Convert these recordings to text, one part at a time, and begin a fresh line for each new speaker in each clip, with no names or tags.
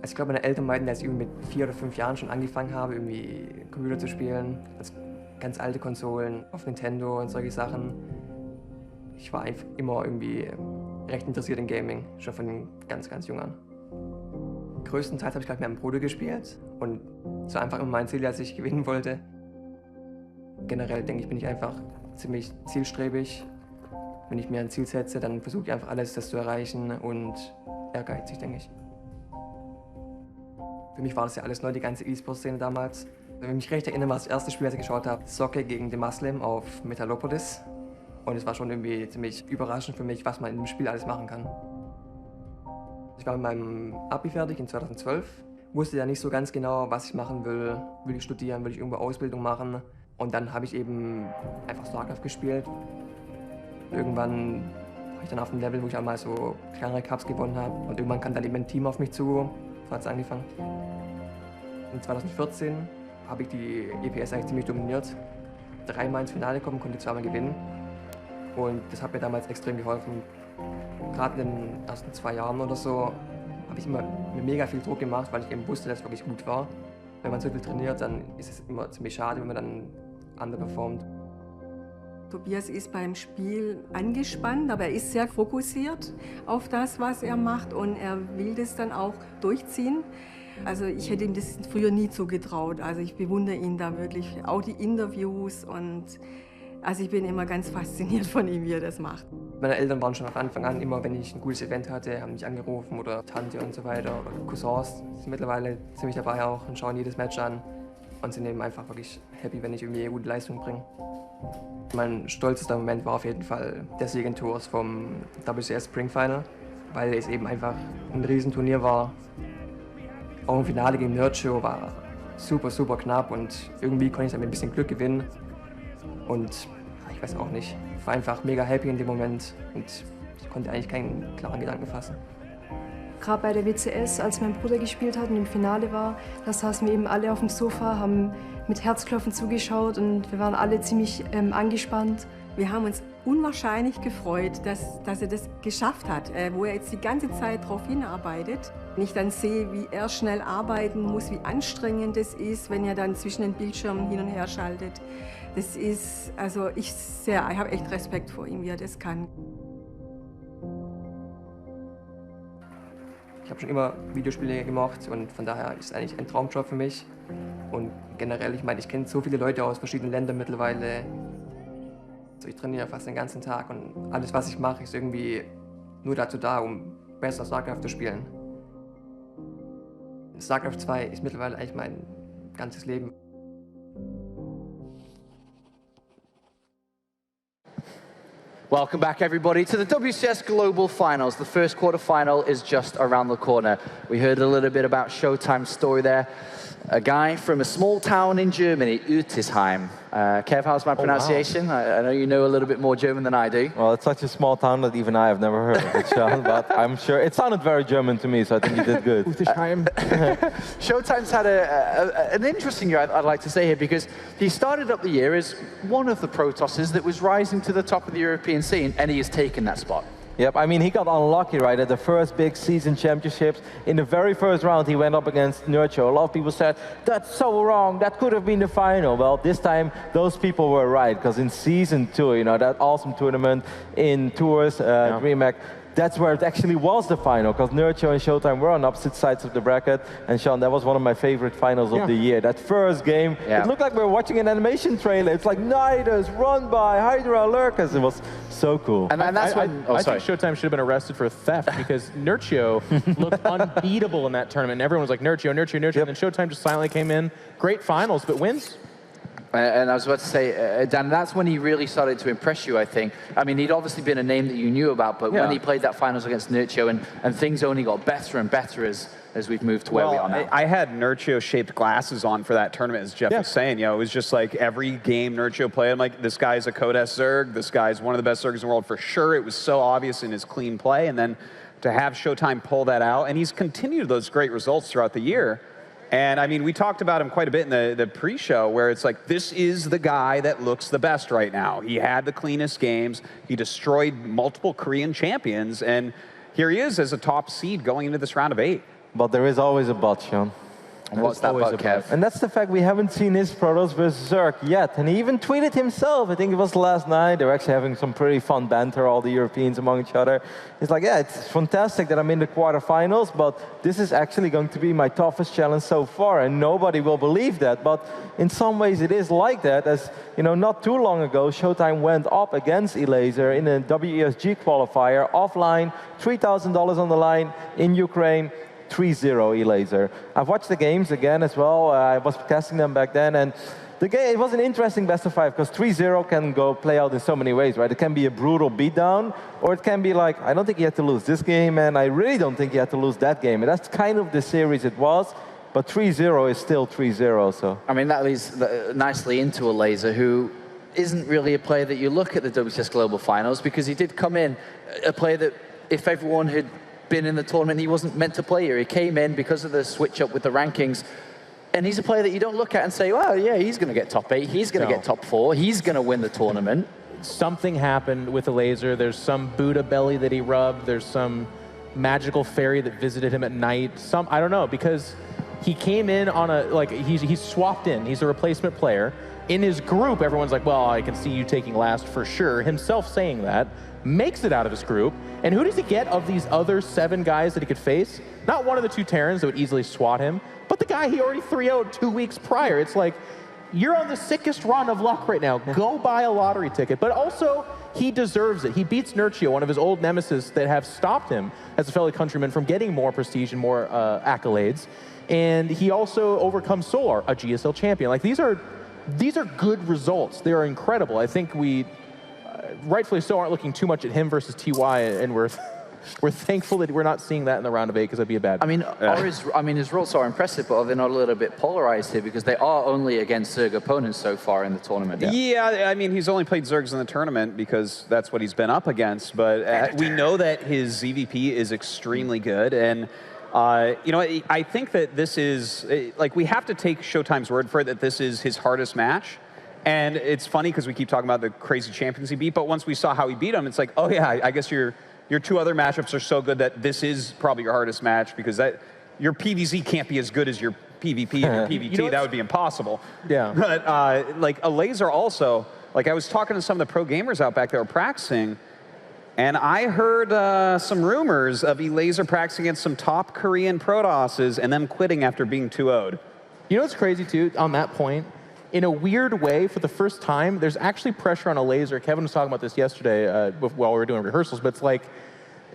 Also ich glaube, meine Eltern meinten, dass ich irgendwie mit 4 oder 5 Jahren schon angefangen habe, irgendwie Computer zu spielen. Also ganz alte Konsolen auf Nintendo und solche Sachen. Ich war einfach immer irgendwie recht interessiert in Gaming, schon von ganz, ganz jung an. Größtenteils habe ich, glaube ich, mit meinem Bruder gespielt und so einfach immer mein Ziel, dass ich gewinnen wollte. Generell denke ich, bin ich einfach ziemlich zielstrebig. Wenn ich mir ein Ziel setze, dann versuche ich einfach alles, das zu erreichen und ehrgeizig, denke ich. Für mich war das ja alles neu, die ganze E-Sport-Szene damals. Wenn ich mich recht erinnere, war das erste Spiel, das ich geschaut habe, Soccer gegen The Muslim auf Metalopolis. Und es war schon irgendwie ziemlich überraschend für mich, was man in dem Spiel alles machen kann. Ich war mit meinem Abi fertig in 2012, wusste ja nicht so ganz genau, was ich machen will. Will ich studieren, will ich irgendwo Ausbildung machen? Und dann habe ich eben einfach StarCraft gespielt. Irgendwann war ich dann auf einem Level, wo ich einmal so kleinere Cups gewonnen habe. Und irgendwann kam dann eben ein Team auf mich zu. So hat es angefangen. In 2014 habe ich die EPS eigentlich ziemlich dominiert. 3-mal ins Finale gekommen, konnte 2-mal gewinnen. Und das hat mir damals extrem geholfen. Gerade in den ersten 2 Jahren oder so habe ich immer mega viel Druck gemacht, weil ich eben wusste, dass es wirklich gut war. Wenn man so viel trainiert, dann ist es immer ziemlich schade, wenn man dann underperformt.
Tobias ist beim Spiel angespannt, aber er ist sehr fokussiert auf das, was er macht, und er will das dann auch durchziehen. Also ich hätte ihm das früher nie zugetraut. Also ich bewundere ihn da wirklich, auch die Interviews, und also ich bin immer ganz fasziniert von ihm, wie er das macht.
Meine Eltern waren schon von Anfang an immer, wenn ich ein gutes Event hatte, haben mich angerufen, oder Tante und so weiter, oder Cousins sind mittlerweile ziemlich dabei auch und schauen jedes Match an und sind eben einfach wirklich happy, wenn ich irgendwie eine gute Leistung bringe. Mein stolzester Moment war auf jeden Fall der Sieg in Tours vom WCS Spring Final, weil es eben einfach ein Riesenturnier war. Auch im Finale gegen Nurture war super, super knapp und irgendwie konnte ich dann mit ein bisschen Glück gewinnen. Und ich weiß auch nicht, ich war einfach mega happy in dem Moment und ich konnte eigentlich keinen klaren Gedanken fassen.
Gerade bei der WCS, als mein Bruder gespielt hat und im Finale war, da saßen wir eben alle auf dem Sofa, haben mit Herzklopfen zugeschaut und wir waren alle ziemlich angespannt.
Wir haben uns unwahrscheinlich gefreut, dass er das geschafft hat, wo er jetzt die ganze Zeit darauf hinarbeitet. Wenn ich dann sehe, wie er schnell arbeiten muss, wie anstrengend es ist, wenn er dann zwischen den Bildschirmen hin und her schaltet. Das ist, also ich habe echt Respekt vor ihm, wie er das kann.
Ich habe schon immer Videospiele gemacht und von daher ist es eigentlich ein Traumjob für mich. Und generell, ich meine, ich kenne so viele Leute aus verschiedenen Ländern mittlerweile. Also ich trainiere fast den ganzen Tag und alles, was ich mache, ist irgendwie nur dazu da, um besser StarCraft zu spielen. StarCraft 2 ist mittlerweile eigentlich mein ganzes Leben.
Welcome back, everybody, to the WCS Global Finals. The first quarterfinal is just around the corner. We heard a little bit about ShoWTimE's story there. A guy from a small town in Germany, Utisheim. Kev, how's my pronunciation?
Wow.
I know you know a little bit more German than I do.
Well, it's such a small town that even I have never heard of it, Sean, but I'm sure it sounded very German to me, so I think you did good.
Utisheim.
ShoWTimE's had an interesting year, I'd like to say here, because he started up the year as one of the Protosses that was rising to the top of the European scene, and he has taken that spot.
Yep, I mean, he got unlucky, right, at the first big season championships. In the very first round, he went up against Nurture. A lot of people said, that's so wrong, that could have been the final. Well, this time, those people were right, because in season 2, you know, that awesome tournament in Tours, DreamHack, that's where it actually was the final, because Nurture and ShoWTimE were on opposite sides of the bracket. And Sean, that was one of my favorite finals of the year. That first game, it looked like we were watching an animation trailer. It's like Nidus, Run By, Hydra, Lurkers. It was so cool.
And that's when I think ShoWTimE should have been arrested for theft, because Nurture looked unbeatable in that tournament. And everyone was like, Nurture, Nurture, Nurture. And then ShoWTimE just silently came in. Great finals, but wins.
And I was about to say, Dan, that's when he really started to impress you, I think. I mean, he'd obviously been a name that you knew about, but when he played that finals against Nurture, and things only got better and better as we've moved to where we are now.
I had Nurture-shaped glasses on for that tournament, as Jeff was saying. You know, it was just like every game Nurture played, I'm like, this guy's a Codes Zerg, this guy's one of the best Zergs in the world for sure. It was so obvious in his clean play, and then to have ShoWTimE pull that out, and he's continued those great results throughout the year. And I mean, we talked about him quite a bit in the pre-show, where it's like, this is the guy that looks the best right now. He had the cleanest games. He destroyed multiple Korean champions. And here he is as a top seed going into this round of 8.
But there is always a but, Sean.
And what's that but, Kev?
And that's the fact we haven't seen his Protoss versus Zerg yet. And he even tweeted himself, I think it was last night, they were actually having some pretty fun banter, all the Europeans among each other. He's like, yeah, it's fantastic that I'm in the quarterfinals, but this is actually going to be my toughest challenge so far, and nobody will believe that. But in some ways it is like that, as you know, not too long ago, ShoWTimE went up against Elazer in a WESG qualifier, offline, $3,000 on the line in Ukraine. 3-0 Elazer. I've watched the games again as well. I was testing them back then, and the game, it was an interesting best of 5 because 3-0 can go play out in so many ways, right? It can be a brutal beatdown, or it can be like, I don't think you had to lose this game, and I really don't think you had to lose that game. And that's kind of the series it was, but 3-0 is still 3-0. So
I mean, that leads nicely into Elazer, who isn't really a player that you look at the WCS Global Finals, because he did come in a player that if everyone had been in the tournament, he wasn't meant to play here. He came in because of the switch up with the rankings, and he's a player that you don't look at and say, well, yeah, he's going to get top 8, he's going to get top 4, he's going to win the tournament.
Something happened with Elazer. There's some Buddha belly that he rubbed. There's some magical fairy that visited him at night. I don't know, because he came in on a, like, he's swapped in. He's a replacement player. In his group, everyone's like, well, I can see you taking last for sure. Himself saying that, makes it out of his group. And who does he get of these other 7 guys that he could face? Not one of the 2 Terrans that would easily swat him, but the guy he already 3-0'd 2 weeks prior. It's like, you're on the sickest run of luck right now. Go buy a lottery ticket. But also, he deserves it. He beats Nurchio, one of his old nemesis that have stopped him as a fellow countryman from getting more prestige and more accolades. And he also overcomes Solar, a GSL champion. Like, these are good results. They are incredible. I think we, rightfully so, aren't looking too much at him versus TY, and we're thankful that we're not seeing that in the round of 8, because that'd be a bad.
I mean, his results are impressive, but are they not a little bit polarized here, because they are only against Zerg opponents so far in the tournament?
Yeah, I mean, he's only played Zergs in the tournament because that's what he's been up against. But we know that his ZVP is extremely good, and you know, I think that this is, like, we have to take ShoWTimE's word for it that this is his hardest match. And it's funny because we keep talking about the crazy champions he beat, but once we saw how he beat him, it's like, oh yeah, I guess your 2 other matchups are so good that this is probably your hardest match, because your PvZ can't be as good as your PvP and your PvT. You know, that would be impossible.
Yeah.
But like Elazer also, like, I was talking to some of the pro gamers out back that were practicing, and I heard some rumors of Elazer practicing against some top Korean Protosses and them quitting after being 2-0'd.
You know what's crazy too, on that point? In a weird way, for the first time, there's actually pressure on Elazer. Kevin was talking about this yesterday while we were doing rehearsals, but it's like,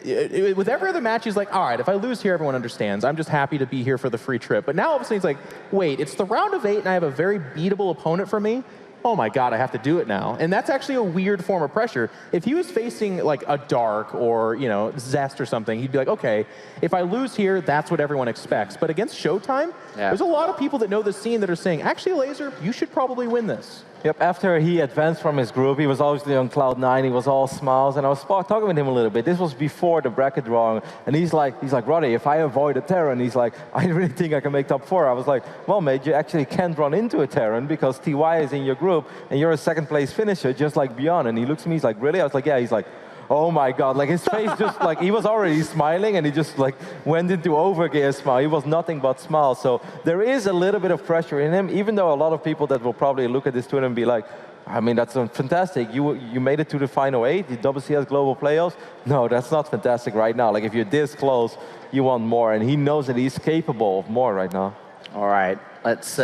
with every other match, he's like, all right, if I lose here, everyone understands. I'm just happy to be here for the free trip. But now all of a sudden he's like, wait, it's the round of 8 and I have a very beatable opponent for me? Oh my God, I have to do it now. And that's actually a weird form of pressure. If he was facing like a Dark or, you know, Zest or something, he'd be like, okay, if I lose here, that's what everyone expects. But against ShoWTimE, there's a lot of people that know the scene that are saying, actually, Elazer, you should probably win this.
Yep, after he advanced from his group, he was obviously on cloud 9, he was all smiles, and I was talking with him a little bit. This was before the bracket drawing, and he's like, Roddy, if I avoid a Terran, he's like, I really think I can make top 4. I was like, well, mate, you actually can't run into a Terran because TY is in your group, and you're a 2nd place finisher, just like Beyond. And he looks at me, he's like, really? I was like, yeah. He's like, oh my God, like his face just like, he was already smiling and he just like went into overgear smile. He was nothing but smile. So there is a little bit of pressure in him, even though a lot of people that will probably look at this tournament and be like, I mean, that's fantastic. You made it to the final 8, the WCS Global Playoffs. No, that's not fantastic right now. Like if you're this close, you want more. And he knows that he's capable of more right now.
All right, let's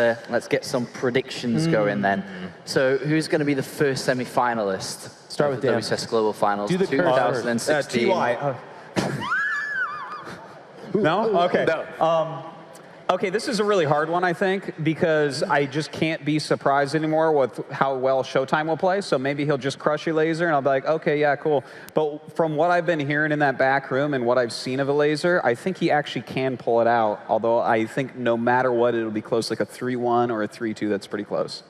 get some predictions going then. So who's going to be the first semi-finalist?
Start with
the WCS Global Finals 2016.
TY. No? Okay. No. Okay, this is a really hard one, I think, because I just can't be surprised anymore with how well ShoWTimE will play. So maybe he'll just crush Elazer, and I'll be like, okay, yeah, cool. But from what I've been hearing in that back room and what I've seen of Elazer, I think he actually can pull it out. Although I think no matter what, it'll be close, like a 3-1 or a 3-2. That's pretty close.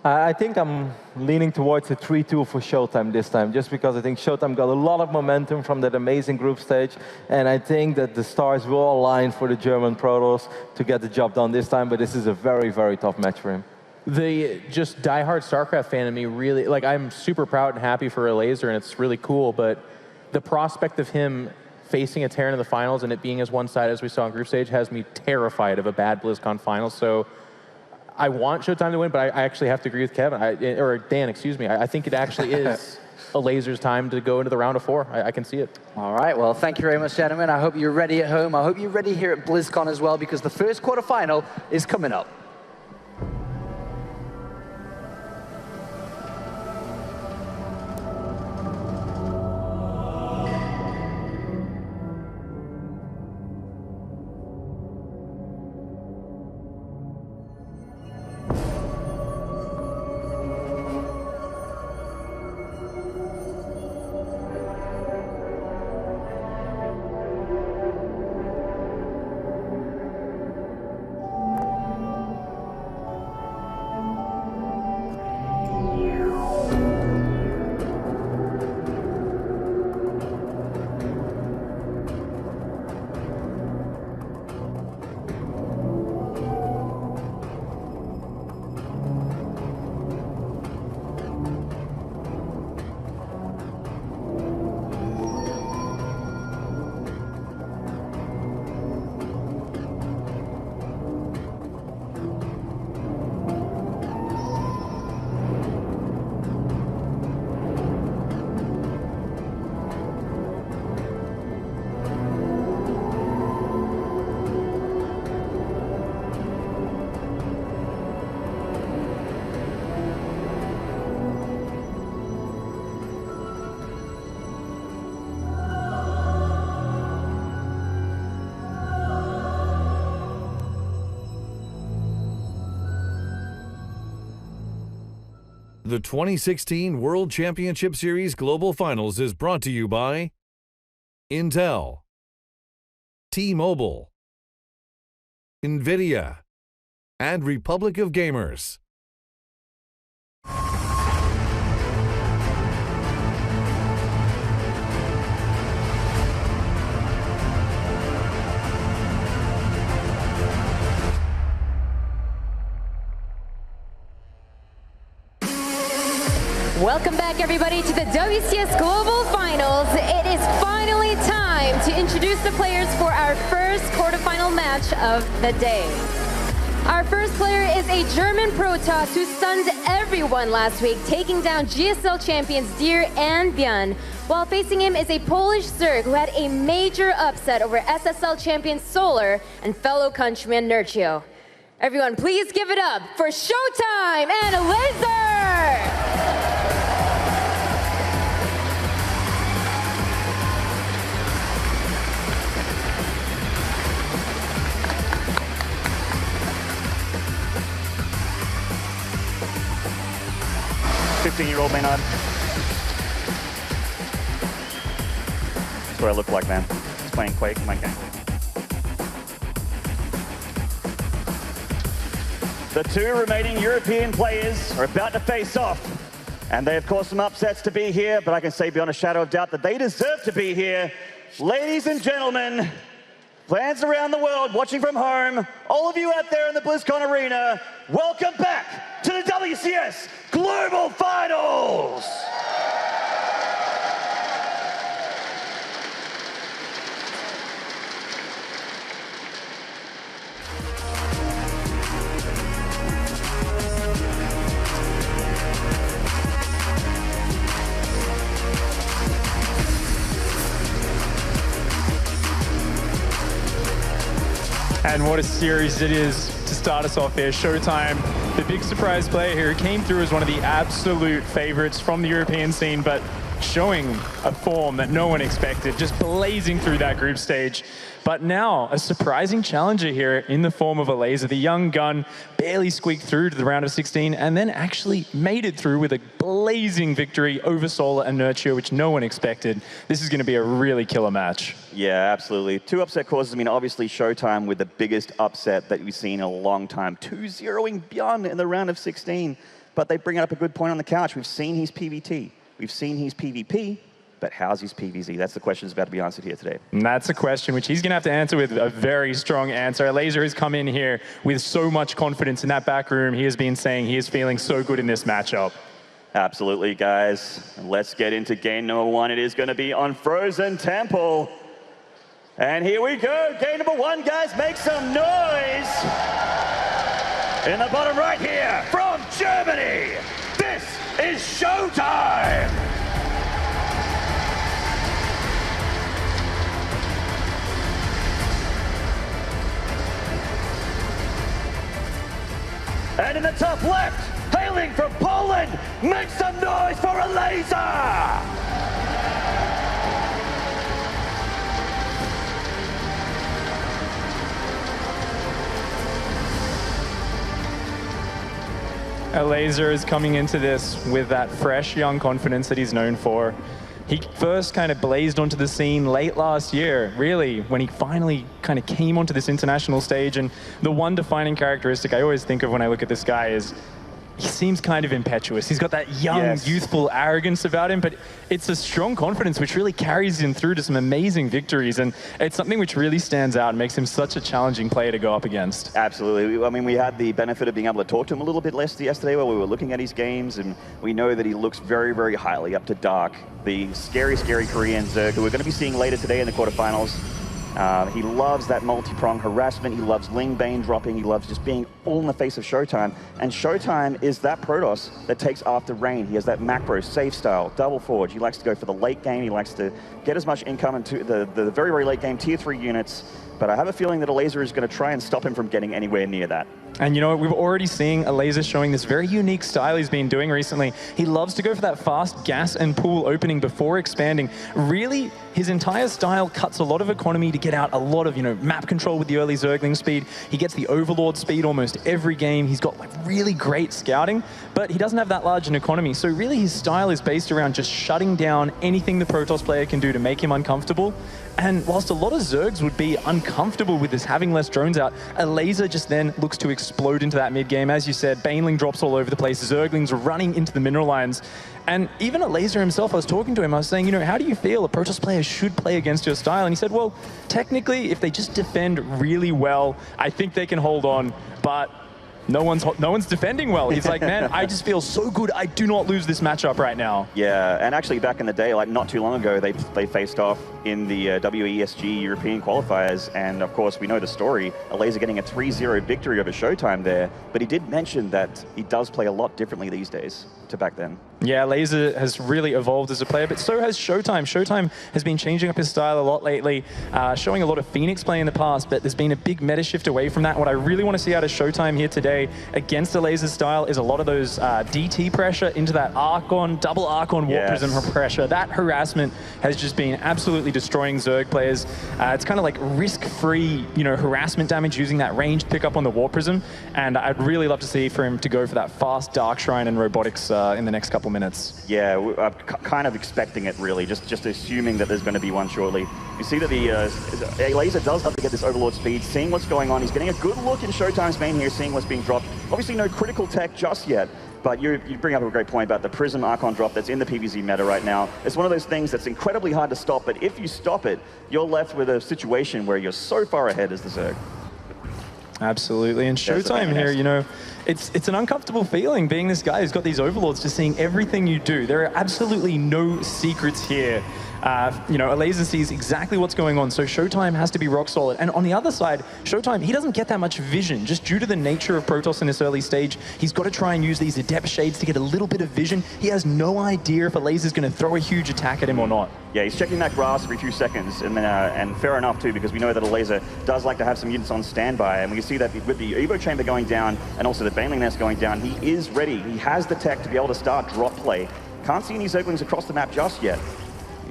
I think I'm leaning towards a 3-2 for ShoWTimE this time, just because I think ShoWTimE got a lot of momentum from that amazing group stage, and I think that the stars will align for the German Protoss to get the job done this time, but this is a very, very tough match for him.
The just diehard StarCraft fan in me really, like, I'm super proud and happy for Elazer, and it's really cool, but the prospect of him facing a Terran in the finals and it being as one-sided as we saw in group stage has me terrified of a bad BlizzCon final. So I want ShoWTimE to win, but I actually have to agree with Kevin, or Dan, excuse me. I think it actually is Elazer's time to go into the round of 4. I can see it.
All right, well, thank you very much, gentlemen. I hope you're ready at home. I hope you're ready here at BlizzCon as well, because the first quarterfinal is coming up.
The 2016 World Championship Series Global Finals is brought to you by Intel, T-Mobile, NVIDIA, and Republic of Gamers.
Welcome back, everybody, to the WCS Global Finals. It is finally time to introduce the players for our first quarterfinal match of the day. Our first player is a German Protoss who stunned everyone last week, taking down GSL champions Deer and Björn. While facing him is a Polish Zerg who had a major upset over SSL champion Solar and fellow countryman Nurchio. Everyone, please give it up for ShoWTimE and Elazer!
15-year-old Maynard. That's what I look like, man. Just playing Quake in my game. The two remaining European players are about to face off. And they have caused some upsets to be here, but I can say beyond a shadow of doubt that they deserve to be here. Ladies and gentlemen, fans around the world watching from home, all of you out there in the BlizzCon arena, welcome back to the WCS Global Finals!
And what a series it is to start us off here. ShoWTimE, the big surprise player here, came through as one of the absolute favorites from the European scene, but showing a form that no one expected, just blazing through that group stage. But now, a surprising challenger here in the form of Elazer. The young gun barely squeaked through to the round of 16 and then actually made it through with a blazing victory over Solar and Nurchio, which no one expected. This is going to be a really killer match.
Yeah, absolutely. Two upset causes. I mean, obviously ShoWTimE with the biggest upset that we've seen in a long time. 2-0ing Björn in the round of 16. But they bring up a good point on the couch. We've seen he's PvT. We've seen he's PvP. But how's his PvZ? That's the question that's about to be answered here today.
And that's a question which he's going to have to answer with a very strong answer. Elazer has come in here with so much confidence in that back room. He has been saying he is feeling so good in this matchup.
Absolutely, guys. Let's get into game number one. It is going to be on Frozen Temple. And here we go. Game number 1, guys. Make some noise. In the bottom right here, from Germany, this is ShoWTimE. And in the top left, hailing from Poland, make some noise for Elazer!
Elazer is coming into this with that fresh, young confidence that he's known for. He first kind of blazed onto the scene late last year, really, when he finally kind of came onto this international stage. And the one defining characteristic I always think of when I look at this guy is he seems kind of impetuous. He's got that young, youthful arrogance about him, but it's a strong confidence which really carries him through to some amazing victories. And it's something which really stands out and makes him such a challenging player to go up against.
Absolutely. I mean, we had the benefit of being able to talk to him a little bit less yesterday while we were looking at his games, and we know that he looks very, very highly up to Dark, the scary, scary Korean Zerg who we're going to be seeing later today in the quarterfinals. He loves that multi-prong harassment. He loves Ling Bane dropping. He loves just being all in the face of ShoWTimE. And ShoWTimE is that Protoss that takes after Rain. He has that macro, safe style, double forge. He likes to go for the late game. He likes to get as much income into the very, very late game, tier 3 units. But I have a feeling that Elazer is going to try and stop him from getting anywhere near that.
And you know what, we've already seen Elazer showing this very unique style he's been doing recently. He loves to go for that fast gas and pool opening before expanding. Really, his entire style cuts a lot of economy to get out a lot of, map control with the early Zergling speed. He gets the Overlord speed almost every game. He's got like really great scouting, but he doesn't have that large an economy. So really his style is based around just shutting down anything the Protoss player can do to make him uncomfortable. And whilst a lot of Zergs would be uncomfortable with this having less drones out, Elazer just then looks to explode into that mid-game. As you said, Baneling drops all over the place, Zerglings running into the mineral lines. And even Elazer himself, I was talking to him, I was saying, how do you feel a Protoss player should play against your style? And he said, well, technically, if they just defend really well, I think they can hold on, but no one's defending well. He's like, man, I just feel so good. I do not lose this matchup right now.
Yeah, and actually back in the day, like not too long ago, they faced off in the WESG European qualifiers, and of course we know the story. Elazer getting a 3-0 victory over ShoWTimE there, but he did mention that he does play a lot differently these days to back then.
Yeah, Elazer has really evolved as a player, but so has ShoWTimE. ShoWTimE has been changing up his style a lot lately, showing a lot of Phoenix play in the past, but there's been a big meta shift away from that. What I really want to see out of ShoWTimE here today against Elazer's style is a lot of those DT pressure into that Archon, double Archon Warp Prism pressure. That harassment has just been absolutely destroying Zerg players. It's kind of like risk-free, harassment damage using that ranged pickup on the Warp Prism, and I'd really love to see for him to go for that fast Dark Shrine and Robotics in the next couple minutes.
Yeah, I'm kind of expecting it, really, just assuming that there's going to be one shortly. You see that the Elazer does have to get this Overlord speed, seeing what's going on. He's getting a good look in ShoWTimE's main here, seeing what's being dropped. Obviously no critical tech just yet, but you bring up a great point about the Prism Archon drop that's in the PvZ meta right now. It's one of those things that's incredibly hard to stop, but if you stop it, you're left with a situation where you're so far ahead as the Zerg.
Absolutely, and ShoWTimE here, it's an uncomfortable feeling being this guy who's got these Overlords just seeing everything you do. There are absolutely no secrets here. Elazer sees exactly what's going on, so ShoWTimE has to be rock solid. And on the other side, ShoWTimE, he doesn't get that much vision, just due to the nature of Protoss in this early stage. He's got to try and use these Adept Shades to get a little bit of vision. He has no idea if Elazer's going to throw a huge attack at him or not.
Yeah, he's checking that grass every few seconds, and fair enough too, because we know that Elazer does like to have some units on standby, and we see that with the Evo Chamber going down, and also the Baneling Nest going down, he is ready. He has the tech to be able to start drop play. Can't see any Zerglings across the map just yet.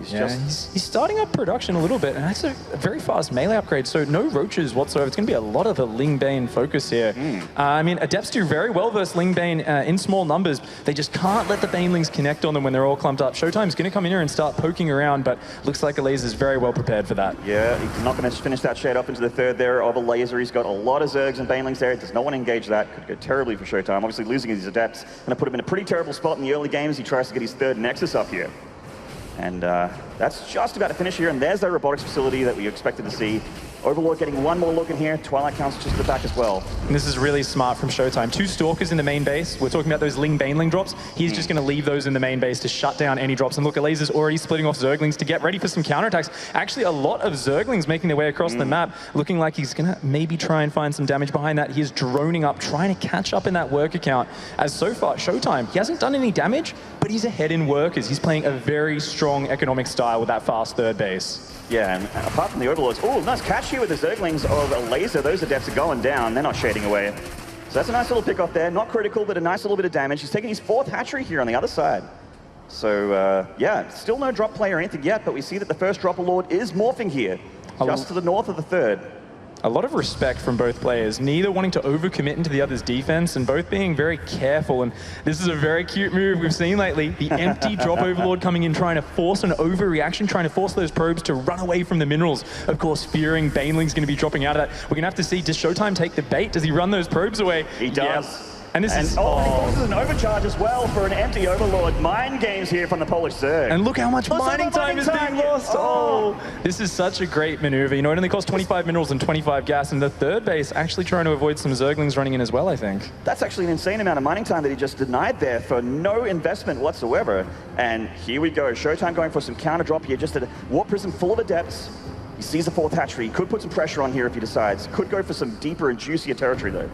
He's starting up production a little bit, and that's a very fast melee upgrade, so no roaches whatsoever. It's going to be a lot of the Ling Bane focus here. I mean, Adepts do very well versus Ling Bane in small numbers. They just can't let the Banelings connect on them when they're all clumped up. ShoWTimE's going to come in here and start poking around, but looks like Elazer's very well prepared for that.
Yeah, he's not going to finish that shade up into the third there of Elazer. He's got a lot of Zergs and Banelings there. Does not want to engage that. Could go terribly for ShoWTimE. Obviously losing his Adepts. Going to put him in a pretty terrible spot in the early games. He tries to get his third Nexus up here. And that's just about to finish here, and there's that robotics facility that we expected to see. Overlord getting one more look in here. Twilight counts just at the back as well.
And this is really smart from ShoWTimE. 2 Stalkers in the main base. We're talking about those Ling Baneling drops. He's just going to leave those in the main base to shut down any drops. And look, Elazer's already splitting off Zerglings to get ready for some counterattacks. Actually, a lot of Zerglings making their way across the map, looking like he's going to maybe try and find some damage behind that. He is droning up, trying to catch up in that worker count. As so far, ShoWTimE, he hasn't done any damage, but he's ahead in workers. He's playing a very strong economic style with that fast third base.
Yeah, and apart from the Overlords, oh, nice catch here with the Zerglings of Elazer. Those adepts are going down. They're not shading away. So that's a nice little pick off there. Not critical, but a nice little bit of damage. He's taking his 4th hatchery here on the other side. So, yeah, still no drop play or anything yet, but we see that the first Dropper Lord is morphing here, just to the north of the 3rd.
A lot of respect from both players, neither wanting to overcommit into the other's defense and both being very careful. And this is a very cute move we've seen lately. The empty drop Overlord coming in, trying to force an overreaction, trying to force those probes to run away from the minerals. Of course, fearing Baneling's going to be dropping out of that. We're going to have to see, does ShoWTimE take the bait? Does he run those probes away?
He does.
Yep. And this is...
he forces an overcharge as well for an empty Overlord. Mind games here from the Polish Zerg.
And look how much mining time is being lost. Oh, this is such a great maneuver. You know, it only costs 25 minerals and 25 gas, and the 3rd base actually trying to avoid some Zerglings running in as well, I think.
That's actually an insane amount of mining time that he just denied there for no investment whatsoever. And here we go. ShoWTimE going for some counter drop here, just at a Warp Prism full of adepts. He sees the 4th hatchery. Could put some pressure on here if he decides. Could go for some deeper and juicier territory, though.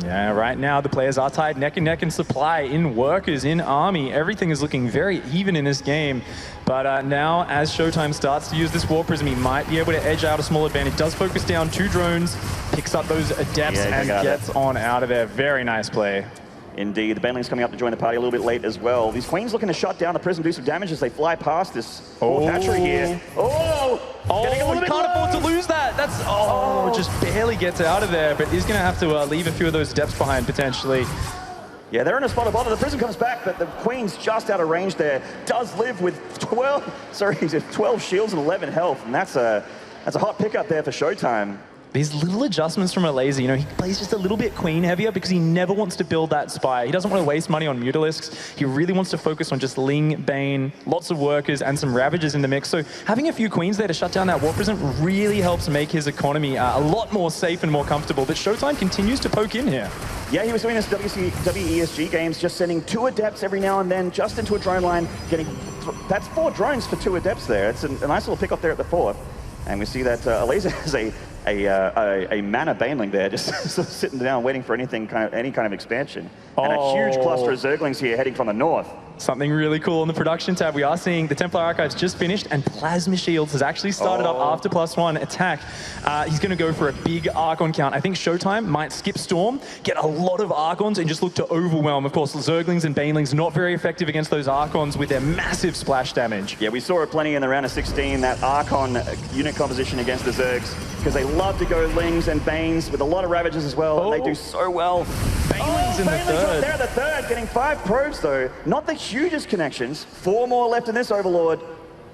Yeah, right now the players are tied neck and neck in supply, in workers, in army. Everything is looking very even in this game. But now, as ShoWTimE starts to use this Warp Prism, he might be able to edge out a small advantage. Does focus down 2 drones, picks up those adepts, and gets on out of there. Very nice play.
Indeed, the Baneling's coming up to join the party a little bit late as well. These Queens looking to shut down the Prism, do some damage as they fly past this 4th hatchery here.
He can't afford to lose that. That's, just barely gets out of there, but he's going to have to leave a few of those depths behind, potentially.
Yeah, they're in a spot of bother. The Prism comes back, but the Queen's just out of range there. Does live with 12 shields and 11 health, and that's a hot pickup there for ShoWTimE.
These little adjustments from Elazer, you know, he plays just a little bit Queen heavier because he never wants to build that Spire. He doesn't want to waste money on Mutalisks. He really wants to focus on just Ling, Bane, lots of workers, and some Ravagers in the mix. So having a few Queens there to shut down that Warp Prism really helps make his economy a lot more safe and more comfortable. But ShoWTimE continues to poke in here.
Yeah, he was doing this WESG games, just sending 2 adepts every now and then, just into a drone line, getting... That's 4 drones for 2 adepts there. It's a nice little pick up there at the 4th. And we see that Elazer has a mana Baneling there, just sort of sitting down, waiting for any kind of expansion. And a huge cluster of Zerglings here heading from the north.
Something really cool on the production tab. We are seeing the Templar Archives just finished, and Plasma Shields has actually started up after +1 attack. He's going to go for a big Archon count. I think ShoWTimE might skip Storm, get a lot of Archons, and just look to overwhelm. Of course, Zerglings and Banelings not very effective against those Archons with their massive splash damage.
Yeah, we saw it plenty in the round of 16, that Archon unit composition against the Zergs, because they love to go Lings and Banes with a lot of Ravagers as well, and they do so well.
Banelings in the 3rd.
Right there, the 3rd, getting 5 probes though. Not the hugest connections. 4 more left in this Overlord.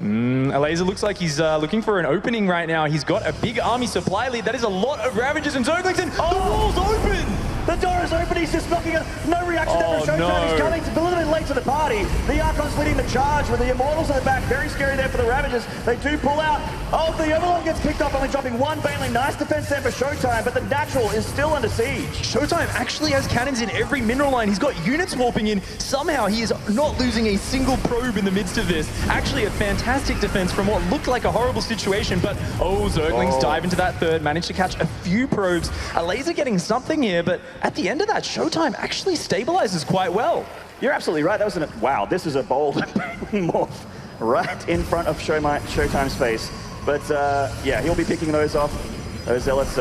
Elazer looks like he's looking for an opening right now. He's got a big army supply lead. That is a lot of Ravagers and Zerglings, and the wall's open!
The door is open, he's just knocking it. No reaction there from ShoWTimE. He's coming a little bit late to the party. The Archon's leading the charge with the Immortals in the back. Very scary there for the Ravagers. They do pull out. Oh, the Overlord gets picked up, only dropping 1 Baneling. Nice defense there for ShoWTimE, but the Natural is still under siege.
ShoWTimE actually has cannons in every mineral line. He's got units warping in. Somehow he is not losing a single probe in the midst of this. Actually a fantastic defense from what looked like a horrible situation, but Zerglings dive into that 3rd, manage to catch a few probes. Elazer getting something here, but at the end of that, ShoWTimE actually stabilizes quite well.
You're absolutely right. That was wow, this is a bold morph right in front of ShoWTimE's face. But yeah, he'll be picking those off. Those Zealots,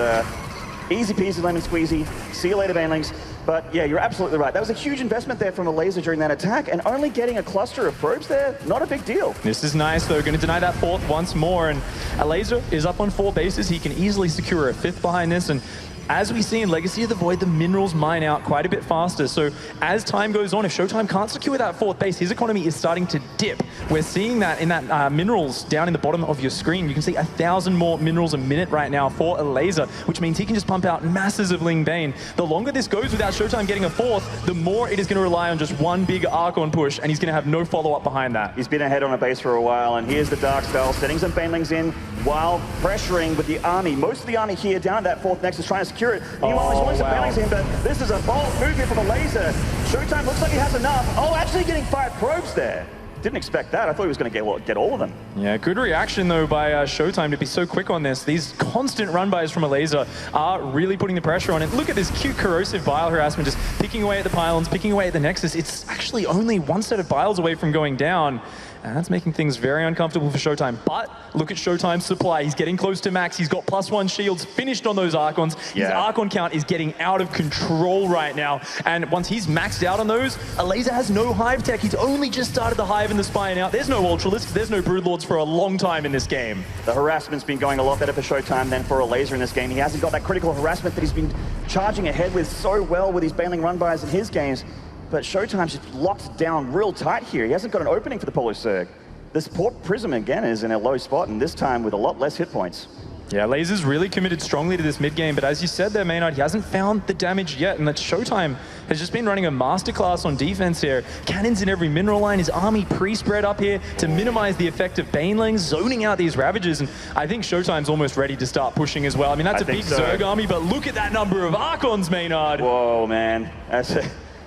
easy peasy, lemon squeezy. See you later, Banelings. But yeah, you're absolutely right. That was a huge investment there from Elazer during that attack, and only getting a cluster of probes there, not a big deal.
This is nice though, going to deny that 4th once more, and Elazer is up on 4 bases. He can easily secure a 5th behind this, and as we see in Legacy of the Void, the minerals mine out quite a bit faster. So as time goes on, if ShoWTimE can't secure that 4th base, his economy is starting to dip. We're seeing that in that minerals down in the bottom of your screen. You can see 1,000 more minerals a minute right now for Elazer, which means he can just pump out masses of Ling Bane. The longer this goes without ShoWTimE getting a 4th, the more it is going to rely on just one big Archon push, and he's going to have no follow-up behind that.
He's been ahead on a base for a while, and here's the Darkspell, setting some Banelings in while pressuring with the army. Most of the army here down at that 4th Nexus trying to secure it. Meanwhile, he's wanting some Banelings in, but this is a bold move here from Elazer. ShoWTimE looks like he has enough. Oh, actually getting 5 probes there. Didn't expect that. I thought he was going to get all of them.
Yeah, good reaction, though, by ShoWTimE to be so quick on this. These constant run-bys from Elazer are really putting the pressure on it. Look at this cute corrosive bile harassment, just picking away at the pylons, picking away at the Nexus. It's actually only one set of biles away from going down. And that's making things very uncomfortable for ShoWTimE. But look at ShoWTIME's supply. He's getting close to max. He's got +1 shields finished on those Archons. His Archon count is getting out of control right now. And once he's maxed out on those, Elazer has no Hive tech. He's only just started the Hive and the Spy out. There's no Ultralisks, there's no Broodlords for a long time in this game.
The harassment's been going a lot better for ShoWTimE than for Elazer in this game. He hasn't got that critical harassment that he's been charging ahead with so well with his Baneling run-bys in his games. But ShoWTIME's just locked down real tight here. He hasn't got an opening for the Polar Zerg. This Port Prism, again, is in a low spot, and this time with a lot less hit points.
Yeah, Lazer's really committed strongly to this mid-game, but as you said there, Maynard, he hasn't found the damage yet, and that ShoWTimE has just been running a masterclass on defense here. Cannons in every mineral line, his army pre-spread up here to minimize the effect of Banelings, zoning out these Ravages, and I think ShoWTIME's almost ready to start pushing as well. I mean, that's a big Zerg army, but look at that number of Archons, Maynard.
Whoa, man.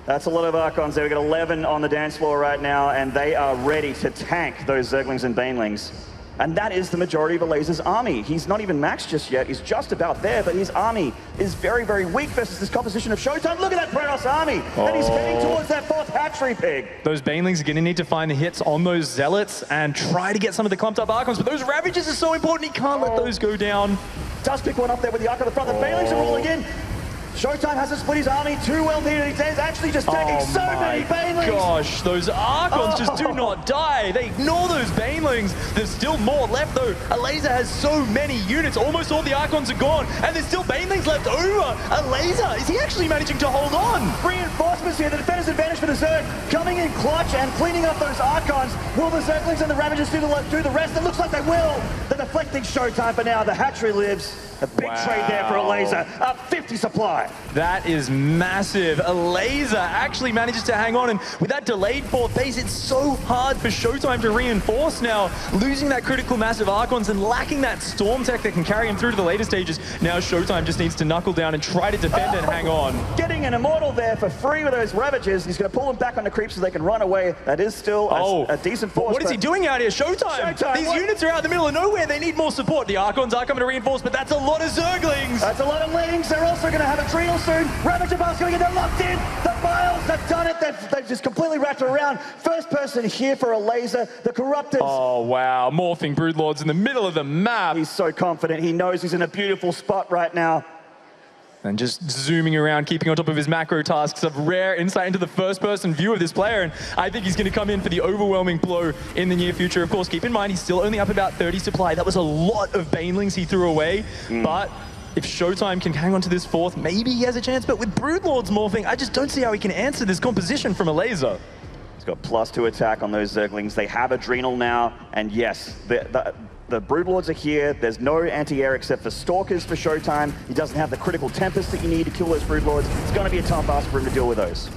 That's a lot of Archons there. We've got 11 on the dance floor right now, and they are ready to tank those Zerglings and Banelings. And that is the majority of Elazer's army. He's not even maxed just yet. He's just about there, but his army is very, very weak versus this composition of ShoWTimE. Look at that Protoss army! And he's heading towards that 4th hatchery pig.
Those Banelings are going to need to find the hits on those Zealots and try to get some of the clumped up Archons, but those Ravages are so important, he can't let those go down.
Does pick one up there with the Arc on the front. The Banelings are rolling in. ShoWTimE hasn't split his army too well here. He's actually just taking so many Banelings.
Gosh, those Archons just do not die. They ignore those Banelings. There's still more left, though. Elazer has so many units. Almost all the Archons are gone, and there's still Banelings left over. Elazer, is he actually managing to hold on?
Reinforcements here. The defender's advantage for the Zerg. Coming in clutch and cleaning up those Archons. Will the Zerglings and the Ravages do the rest? It looks like they will. The deflecting ShoWTimE for now. The hatchery lives. A big trade there for Elazer. Up 50 supply.
That is massive. Elazer actually manages to hang on, and with that delayed 4th base, it's so hard for ShoWTimE to reinforce now. Losing that critical mass of Archons and lacking that Storm tech that can carry him through to the later stages. Now ShoWTimE just needs to knuckle down and try to defend and hang on.
Getting an Immortal there for free with those Ravages. He's going to pull them back on the creeps so they can run away. That is still a decent force.
What is he doing out here? ShoWTimE! These units are out in the middle of nowhere. They need more support. The Archons are coming to reinforce, but that's a lot of Zerglings.
That's a lot of Lings. They're also going to have Adrenal soon. Ravager Bars going to get locked in. The Biles have done it. They've just completely wrapped it around. First person here for Elazer. The Corruptors.
Oh, wow. Morphing Broodlords in the middle of the map.
He's so confident. He knows he's in a beautiful spot right now.
And just zooming around, keeping on top of his macro tasks, of rare insight into the first-person view of this player. And I think he's going to come in for the overwhelming blow in the near future. Of course, keep in mind, he's still only up about 30 supply. That was a lot of Banelings he threw away. But if ShoWTimE can hang on to this 4th, maybe he has a chance. But with Broodlords morphing, I just don't see how he can answer this composition from Elazer.
He's got +2 attack on those Zerglings. They have Adrenal now. And yes, the Broodlords are here. There's no anti-air except for Stalkers for ShoWTimE. He doesn't have the critical Tempest that you need to kill those Broodlords. It's going to be a tough ask for him to deal with those.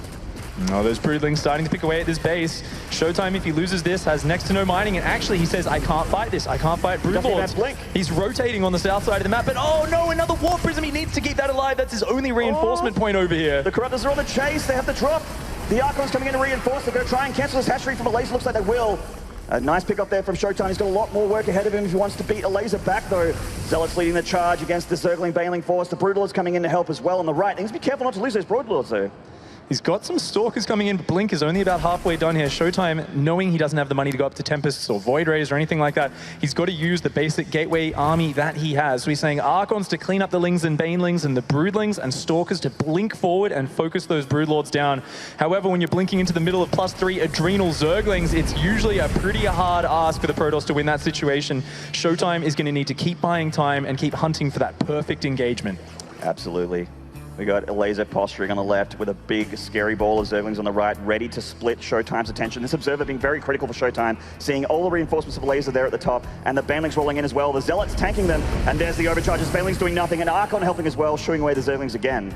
Oh, those Broodlings starting to pick away at this base. ShoWTimE, if he loses this, has next to no mining, and actually he says, I can't fight this. I can't fight Broodlords. He's rotating on the south side of the map, but oh no, another Warp Prism. He needs to keep that alive. That's his only reinforcement point over here.
The Corruptors are on the chase. They have to drop. The Archons coming in to reinforce. They're going to try and cancel this hatchery from Elazer. Looks like they will. A nice pick up there from ShoWTimE. He's got a lot more work ahead of him if he wants to beat Elazer back, though. Zealots leading the charge against the Zergling Baneling force. The Broodlords coming in to help as well on the right. He needs to be careful not to lose those Broodlords, though.
He's got some Stalkers coming in, but Blink is only about halfway done here. ShoWTimE, knowing he doesn't have the money to go up to Tempests or Void Rays or anything like that, he's got to use the basic gateway army that he has. So he's saying Archons to clean up the Lings and Banelings and the Broodlings, and Stalkers to blink forward and focus those Broodlords down. However, when you're blinking into the middle of +3 Adrenal Zerglings, it's usually a pretty hard ask for the Protoss to win that situation. ShoWTimE is going to need to keep buying time and keep hunting for that perfect engagement.
Absolutely. We got Elazer posturing on the left with a big, scary ball of Zerglings on the right, ready to split ShoWTimE's attention. This Observer being very critical for ShoWTimE, seeing all the reinforcements of Elazer there at the top, and the Banelings rolling in as well. The Zealots tanking them, and there's the overcharges. Banelings doing nothing, and Archon helping as well, shooing away the Zerglings again.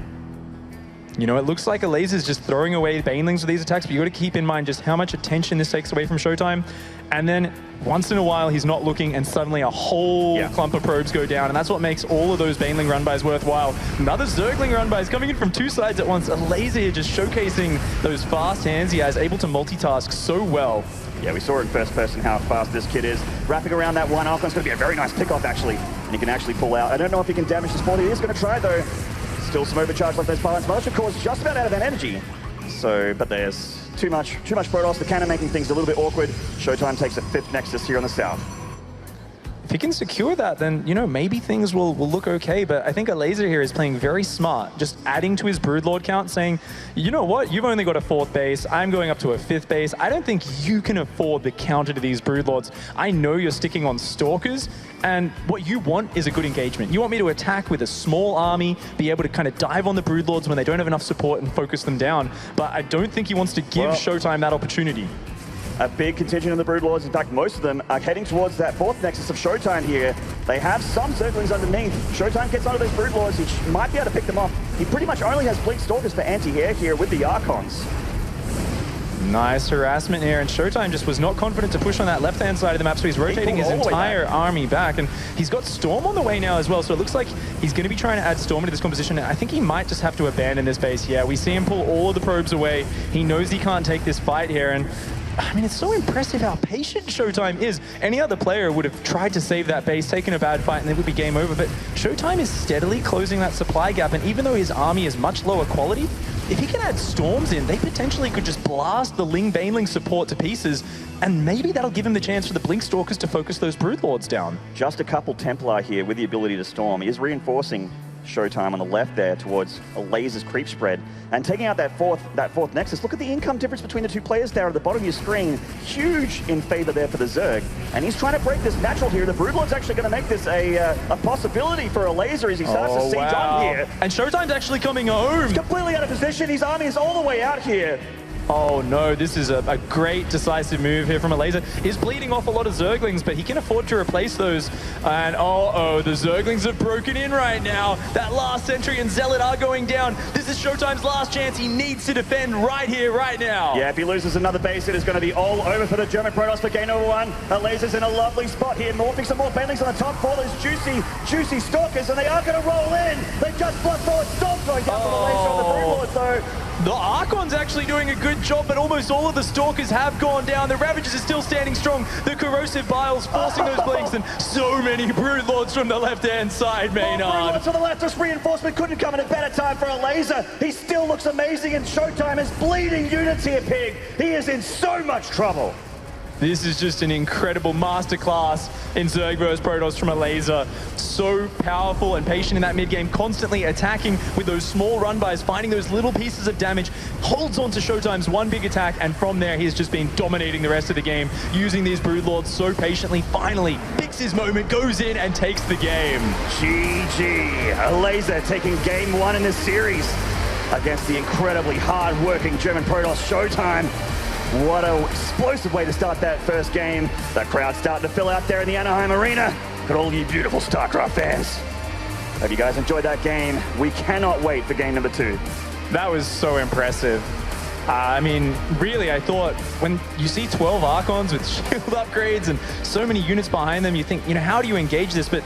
You know, it looks like Elazer's just throwing away Banelings with these attacks, but you got to keep in mind just how much attention this takes away from ShoWTimE. And then once in a while, he's not looking, and suddenly a whole clump of probes go down, and that's what makes all of those Baneling run-bys worthwhile. Another Zergling run-bys coming in from two sides at once. Elazer here just showcasing those fast hands he has, able to multitask so well.
Yeah, we saw it in first person how fast this kid is. Wrapping around that one, Archon's going to be a very nice pick-off, actually. And he can actually pull out. I don't know if he can damage the spawn. He is going to try, though. Still some overcharge left those pilots. Most of course just about out of that energy. So, but there's too much Protoss. The cannon making things a little bit awkward. ShoWTimE takes a 5th Nexus here on the south.
If he can secure that, then, you know, maybe things will look okay, but I think Elazer here is playing very smart, just adding to his Broodlord count, saying, you know what, you've only got a 4th base, I'm going up to a 5th base, I don't think you can afford the counter to these Broodlords. I know you're sticking on Stalkers, and what you want is a good engagement. You want me to attack with a small army, be able to kind of dive on the Broodlords when they don't have enough support and focus them down, but I don't think he wants to give ShoWTimE that opportunity.
A big contingent of the Broodlords, in fact most of them, are heading towards that 4th Nexus of ShoWTimE here. They have some Zerglings underneath. ShoWTimE gets onto those Broodlords, he might be able to pick them off. He pretty much only has Blink Stalkers for anti-air here with the Archons.
Nice harassment here, and ShoWTimE just was not confident to push on that left-hand side of the map, so he's rotating his entire army back, and he's got Storm on the way now as well, so it looks like he's going to be trying to add Storm into this composition. I think he might just have to abandon this base. Yeah, we see him pull all of the probes away. He knows he can't take this fight here, and I mean, it's so impressive how patient ShoWTimE is. Any other player would have tried to save that base, taken a bad fight, and it would be game over. But ShoWTimE is steadily closing that supply gap, and even though his army is much lower quality, if he can add Storms in, they potentially could just blast the Ling Baneling support to pieces, and maybe that'll give him the chance for the Blink Stalkers to focus those Broodlords down.
Just a couple Templar here with the ability to Storm. He is reinforcing ShoWTimE on the left there towards Elazer's creep spread. And taking out that fourth Nexus, look at the income difference between the two players there at the bottom of your screen. Huge in favor there for the Zerg. And he's trying to break this natural here. The Broodlord's actually going to make this a possibility for Elazer as he starts to siege on here.
And ShoWTimE's actually coming home.
He's completely out of position. His army is all the way out here.
Oh no, this is a great decisive move here from Elazer. He's bleeding off a lot of Zerglings, but he can afford to replace those. And the Zerglings have broken in right now. That last Sentry and Zealot are going down. This is ShoWTimE's last chance. He needs to defend right here, right now.
Yeah, if he loses another base, it is going to be all over for the German Protoss for game number 1. Elazer's in a lovely spot here, morphing some more Banelings on the top for those juicy Stalkers, and they are going to roll in. They just blood forward, Storm going down for the Elazer on the Broodlord, though.
The Archon's actually doing a good job, but almost all of the Stalkers have gone down. The Ravagers are still standing strong. The Corrosive Biles forcing those blinks, and so many Broodlords from the left-hand side, Maynard.
Broodlords to the left, this reinforcement couldn't come at a better time for Elazer. He still looks amazing, and ShoWTimE is bleeding units here, Pig. He is in so much trouble.
This is just an incredible masterclass in Zerg vs Protoss from Elazer. So powerful and patient in that mid-game, constantly attacking with those small run-bys, finding those little pieces of damage, holds on to ShoWTimE's one big attack, and from there he's just been dominating the rest of the game, using these Broodlords so patiently. Finally, picks his moment, goes in and takes the game.
GG. Elazer taking game 1 in this series against the incredibly hard-working German Protoss ShoWTimE. What an explosive way to start that first game. The crowd's starting to fill out there in the Anaheim Arena. Look at all you beautiful StarCraft fans. Hope you guys enjoyed that game. We cannot wait for game number 2.
That was so impressive. I mean, really, I thought when you see 12 Archons with shield upgrades and so many units behind them, you think, you know, how do you engage this? But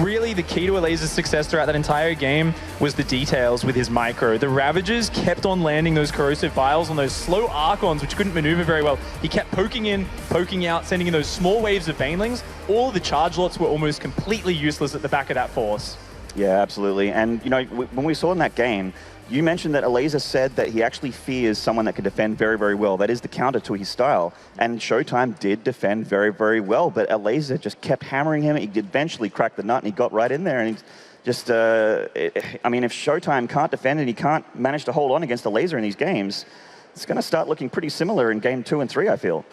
really, the key to Elazer's success throughout that entire game was the details with his micro. The Ravagers kept on landing those Corrosive Biles on those slow Archons, which couldn't maneuver very well. He kept poking in, poking out, sending in those small waves of Banelings. All of the charge lots were almost completely useless at the back of that force.
Yeah, absolutely. And, you know, when we saw in that game, you mentioned that Elazer said that he actually fears someone that can defend very, very well. That is the counter to his style. And ShoWTimE did defend very, very well, but Elazer just kept hammering him. He eventually cracked the nut, and he got right in there. And he just, I mean, if ShoWTimE can't defend and he can't manage to hold on against Elazer in these games, it's going to start looking pretty similar in game 2 and 3, I feel.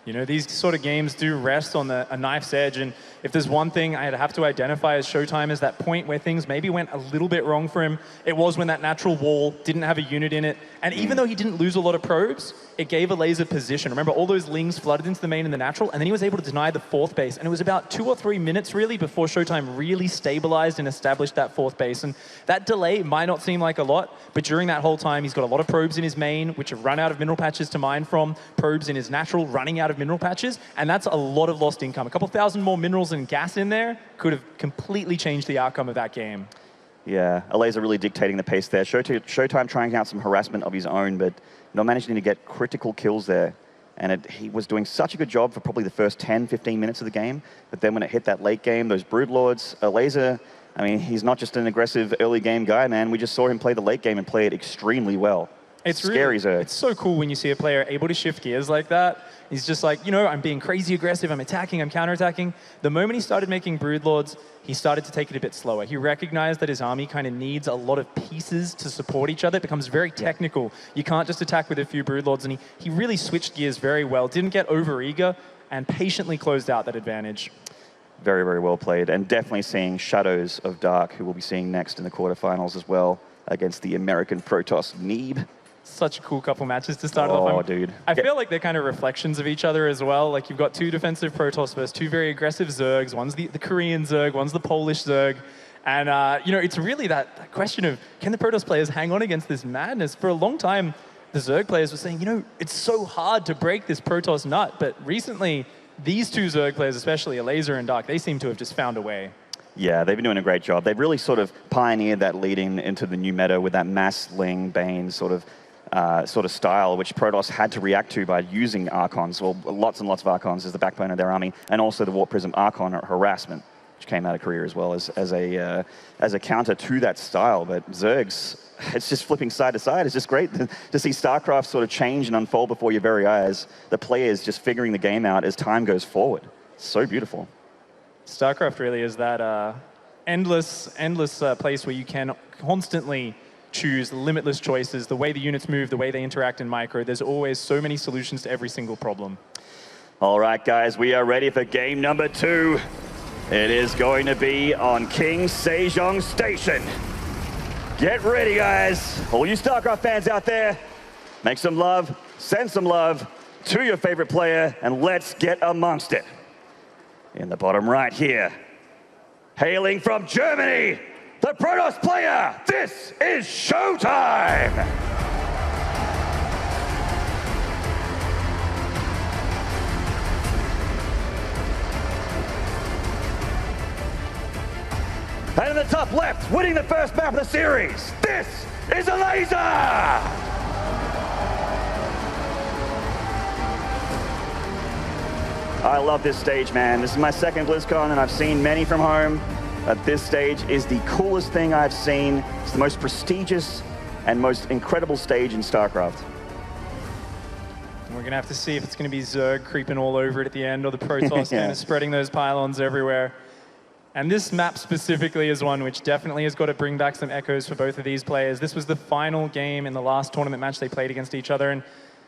You know, these sort of games do rest on a knife's edge, and if there's one thing I'd have to identify as ShoWTimE is that point where things maybe went a little bit wrong for him. It was when that natural wall didn't have a unit in it, and even though he didn't lose a lot of probes, it gave Elazer position. Remember, all those lings flooded into the main and the natural, and then he was able to deny the fourth base, and it was about 2 or 3 minutes really before ShoWTimE really stabilized and established that fourth base, and that delay might not seem like a lot, but during that whole time, he's got a lot of probes in his main, which have run out of mineral patches to mine from, probes in his natural running out of mineral patches, and that's a lot of lost income. A couple thousand more minerals and gas in there could have completely changed the outcome of that game.
Yeah, Elazer really dictating the pace there. ShoWTimE trying out some harassment of his own, but not managing to get critical kills there. And he was doing such a good job for probably the first 10, 15 minutes of the game, but then when it hit that late game, those Broodlords, Elazer, I mean, he's not just an aggressive early game guy, man. We just saw him play the late game and play it extremely well.
It's
scary, Zerg.
It's so cool when you see a player able to shift gears like that. He's just like, you know, I'm being crazy aggressive, I'm attacking, I'm counterattacking. The moment he started making Broodlords, he started to take it a bit slower. He recognized that his army kind of needs a lot of pieces to support each other. It becomes very technical. You can't just attack with a few Broodlords, and he really switched gears very well. Didn't get over-eager, and patiently closed out that advantage.
Very, very well played, and definitely seeing Shadows of Dark, who we'll be seeing next in the quarterfinals as well, against the American Protoss Neeb.
Such a cool couple matches to start off.
Oh, dude.
I feel like they're kind of reflections of each other as well. Like, you've got 2 defensive Protoss versus 2 very aggressive Zergs. One's the Korean Zerg, one's the Polish Zerg. And, you know, it's really that question of, can the Protoss players hang on against this madness? For a long time, the Zerg players were saying, you know, it's so hard to break this Protoss nut. But recently, these 2 Zerg players, especially Elazer and Dark, they seem to have just found a way.
Yeah, they've been doing a great job. They've really sort of pioneered that leading into the new meta with that mass Ling Bane sort of style, which Protoss had to react to by using Archons, well, lots and lots of Archons as the backbone of their army, and also the Warp Prism Archon harassment, which came out of Korea as well as a counter to that style. But Zergs, it's just flipping side to side. It's just great to see StarCraft sort of change and unfold before your very eyes. The players just figuring the game out as time goes forward. It's so beautiful.
StarCraft really is that endless place where you can constantly choose limitless choices, the way the units move, the way they interact in micro. There's always so many solutions to every single problem.
All right, guys, we are ready for game number 2. It is going to be on King Sejong Station. Get ready, guys. All you StarCraft fans out there, make some love, send some love to your favorite player, and let's get amongst it. In the bottom right here, hailing from Germany, the Protoss player, this is ShoWTimE! And in the top left, winning the first map of the series, this is Elazer! I love this stage, man. This is my second BlizzCon, and I've seen many from home. This stage is the coolest thing I've seen. It's the most prestigious and most incredible stage in StarCraft.
We're going to have to see if it's going to be Zerg creeping all over it at the end, or the Protoss kind of spreading those pylons everywhere. And this map specifically is one which definitely has got to bring back some echoes for both of these players. This was the final game in the last tournament match they played against each other. And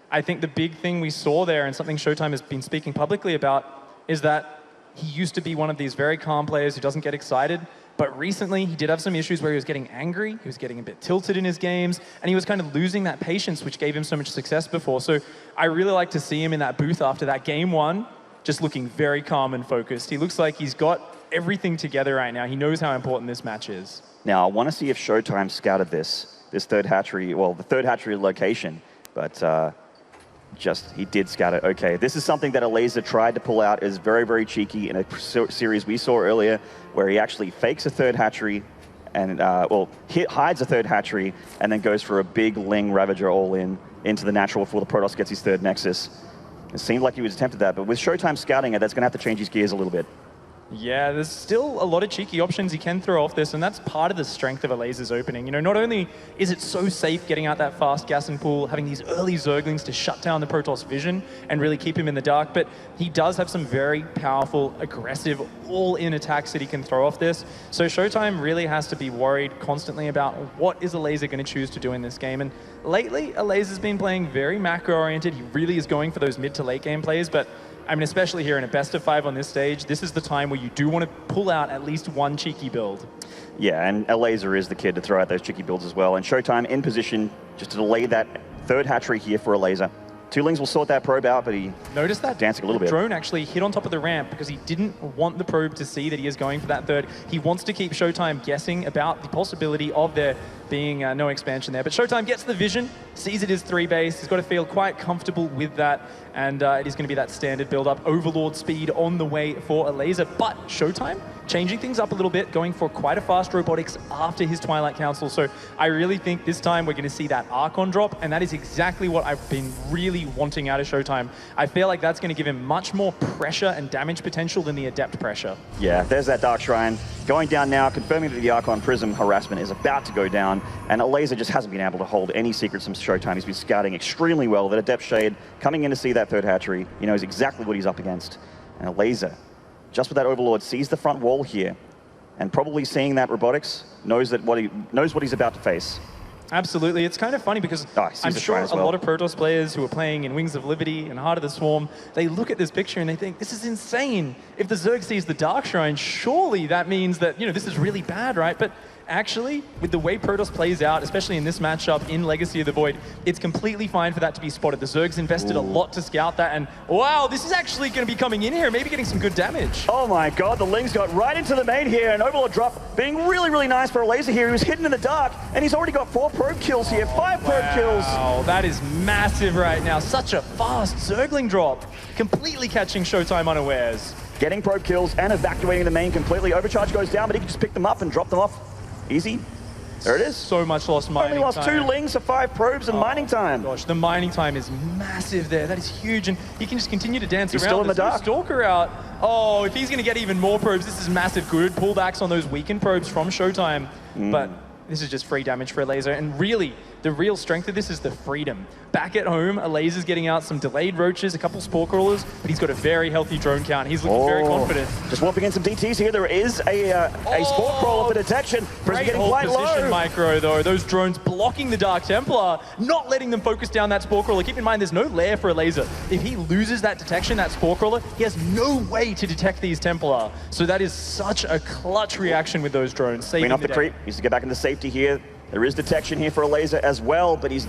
I think the big thing we saw there, and something ShoWTimE has been speaking publicly about, is that he used to be one of these very calm players who doesn't get excited, but recently he did have some issues where he was getting angry, he was getting a bit tilted in his games, and he was kind of losing that patience which gave him so much success before. So I really like to see him in that booth after that game 1, just looking very calm and focused. He looks like he's got everything together right now. He knows how important this match is.
Now, I want to see if ShoWTimE scouted this third hatchery, well, the third hatchery location, but he did scout it. Okay, this is something that Elazer tried to pull out. Is very, very cheeky in a series we saw earlier, where he actually fakes a third hatchery and, hides a third hatchery and then goes for a big Ling Ravager all into the natural before the Protoss gets his third Nexus. It seemed like he was attempted that, but with ShoWTimE scouting it, that's going to have to change his gears a little bit.
Yeah, there's still a lot of cheeky options he can throw off this, and that's part of the strength of Elazer's opening. You know, not only is it so safe getting out that fast gassing pool, having these early Zerglings to shut down the Protoss vision and really keep him in the dark, but he does have some very powerful, aggressive, all-in attacks that he can throw off this. So ShoWTimE really has to be worried constantly about what is Elazer going to choose to do in this game. And lately, Elazer's been playing very macro-oriented. He really is going for those mid to late game plays, but I mean, especially here in a best of 5 on this stage, this is the time where you do want to pull out at least one cheeky build.
Yeah, and Elazer is the kid to throw out those cheeky builds as well. And ShoWTimE in position just to delay that third hatchery here for Elazer. Two Lings will sort that probe out, but he
notice that
dancing a little bit.
Drone actually hit on top of the ramp because he didn't want the probe to see that he is going for that third. He wants to keep ShoWTimE guessing about the possibility of there being no expansion there. But ShoWTimE gets the vision, sees it is 3 base. He's got to feel quite comfortable with that, and it is going to be that standard build-up. Overlord speed on the way for Elazer, but ShoWTimE changing things up a little bit, going for quite a fast robotics after his Twilight Council. So I really think this time we're going to see that Archon drop, and that is exactly what I've been really wanting out of ShoWTimE. I feel like that's going to give him much more pressure and damage potential than the Adept pressure.
Yeah, there's that Dark Shrine. Going down now, confirming that the Archon Prism harassment is about to go down, and Elazer just hasn't been able to hold any secrets from ShoWTimE. He's been scouting extremely well. That Adept Shade coming in to see that third hatchery, he knows exactly what he's up against. And Elazer, just with that Overlord, sees the front wall here, and probably seeing that robotics, knows what he's about to face.
Absolutely. It's kind of funny because I'm sure a lot of Protoss players who are playing in Wings of Liberty and Heart of the Swarm, they look at this picture and they think, this is insane. If the Zerg sees the Dark Shrine, surely that means that, you know, this is really bad, right? But actually, with the way Protoss plays out, especially in this matchup in Legacy of the Void, it's completely fine for that to be spotted. The Zerg's invested a lot to scout that, and wow, this is actually going to be coming in here, maybe getting some good damage.
Oh my god, the Lings got right into the main here, and Overlord drop being really, really nice for Elazer here. He was hidden in the dark, and he's already got 4 probe kills here, 5 probe kills.
Wow, that is massive right now. Such a fast Zergling drop, completely catching ShoWTimE unawares.
Getting probe kills and evacuating the main completely. Overcharge goes down, but he can just pick them up and drop them off. Easy. There it is.
So much lost mining
time. Only lost 2 Lings for 5 probes and mining time.
Gosh, the mining time is massive there. That is huge, and he can just continue to dance around.
He's still in the dark.
Stalker out. Oh, if he's going to get even more probes, this is massive. Good pullbacks on those weakened probes from ShoWTimE, but this is just free damage for Elazer, and really, the real strength of this is the freedom. Back at home, Elazer's getting out some delayed roaches, a couple spore crawlers, but he's got a very healthy drone count. He's looking very confident.
Just warping in some DTs here. There is a spore crawler for detection.
Great
getting
hold
quite
position
low.
micro, though. Those drones blocking the Dark Templar, not letting them focus down that spore crawler. Keep in mind, there's no lair for Elazer. If he loses that detection, that spore crawler, he has no way to detect these Templar. So that is such a clutch reaction with those drones.
Clean off the creep. Needs to get back into safety here. There is detection here for Elazer as well, but he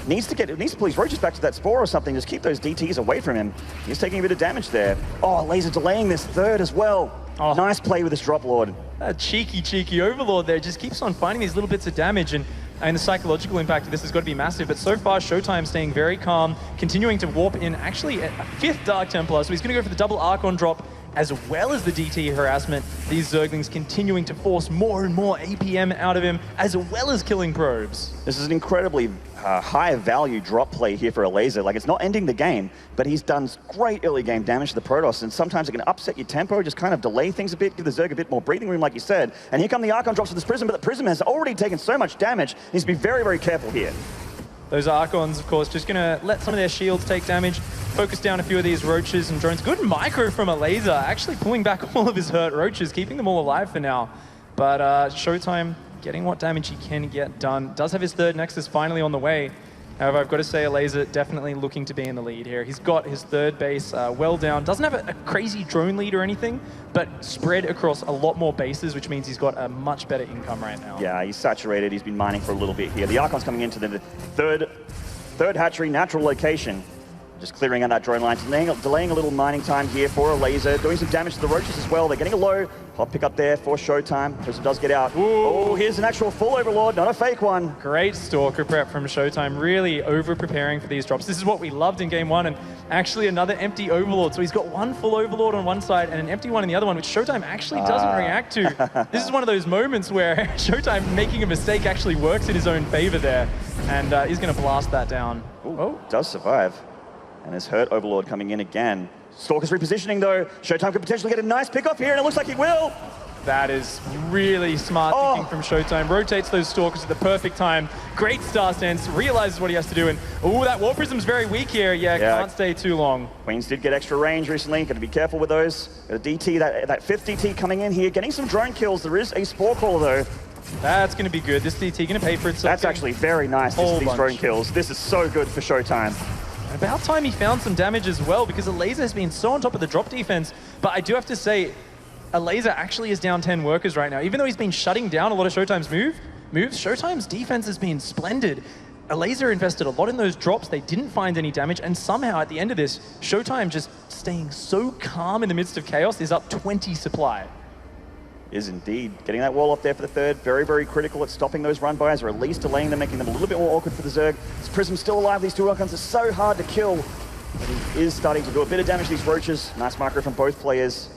needs to pull his roaches back to that spore or something. Just keep those DTs away from him. He's taking a bit of damage there. Oh, Elazer delaying this third as well. Oh. Nice play with this drop lord.
A cheeky Overlord there just keeps on finding these little bits of damage, and the psychological impact of this has got to be massive. But so far, ShoWTimE staying very calm, continuing to warp in actually a 5th Dark Templar. So he's going to go for the double Archon drop as well as the DT harassment. These Zerglings continuing to force more and more APM out of him, as well as killing probes.
This is an incredibly high value drop play here for Elazer. Like, it's not ending the game, but he's done great early game damage to the Protoss, and sometimes it can upset your tempo, just kind of delay things a bit, give the Zerg a bit more breathing room, like you said. And here come the Archon drops with this Prism, but the Prism has already taken so much damage. He needs to be very, very careful here.
Those Archons, of course, just going to let some of their shields take damage, focus down a few of these roaches and drones. Good micro from Elazer, actually pulling back all of his hurt roaches, keeping them all alive for now. But ShoWTimE getting what damage he can get done. Does have his 3rd Nexus finally on the way. However, I've got to say Elazer definitely looking to be in the lead here. He's got his 3rd base well down. Doesn't have a crazy drone lead or anything, but spread across a lot more bases, which means he's got a much better income right now.
Yeah, he's saturated. He's been mining for a little bit here. The Archon's coming into the third hatchery, natural location. Just clearing out that drone line, delaying a little mining time here for Elazer, doing some damage to the roaches as well. They're getting a low hot pick up there for ShoWTimE. Prism does get out. Oh, here's an actual full Overlord, not a fake one.
Great Stalker prep from ShoWTimE, really over-preparing for these drops. This is what we loved in game 1, and actually another empty Overlord. So he's got one full Overlord on one side and an empty one in the other one, which ShoWTimE actually doesn't react to. This is one of those moments where ShoWTimE making a mistake actually works in his own favor there, and he's going to blast that down.
Ooh, does survive. And his hurt Overlord coming in again. Stalker's repositioning though. ShoWTimE could potentially get a nice pick off here, and it looks like he will.
That is really smart thinking from ShoWTimE. Rotates those Stalkers at the perfect time. Great star stance, realizes what he has to do, and ooh, that War Prism's very weak here. Yeah, can't stay too long.
Queens did get extra range recently, got to be careful with those. Got a DT, that fifth DT coming in here, getting some drone kills. There is a Spore Caller though.
That's going to be good. This DT going to pay for itself.
That's actually very nice, these drone kills. This is so good for ShoWTimE.
About time he found some damage as well, because Elazer has been so on top of the drop defense. But I do have to say, Elazer actually is down 10 workers right now. Even though he's been shutting down a lot of ShoWTimE's moves, ShoWTimE's defense has been splendid. Elazer invested a lot in those drops. They didn't find any damage, and somehow at the end of this, ShoWTimE just staying so calm in the midst of chaos is up 20 supply.
Is indeed. Getting that wall off there for the third, very, very critical at stopping those run-bys, or at least delaying them, making them a little bit more awkward for the Zerg. This Prism's still alive, these two Archons are so hard to kill. But he is starting to do a bit of damage to these Roaches. Nice marker from both players.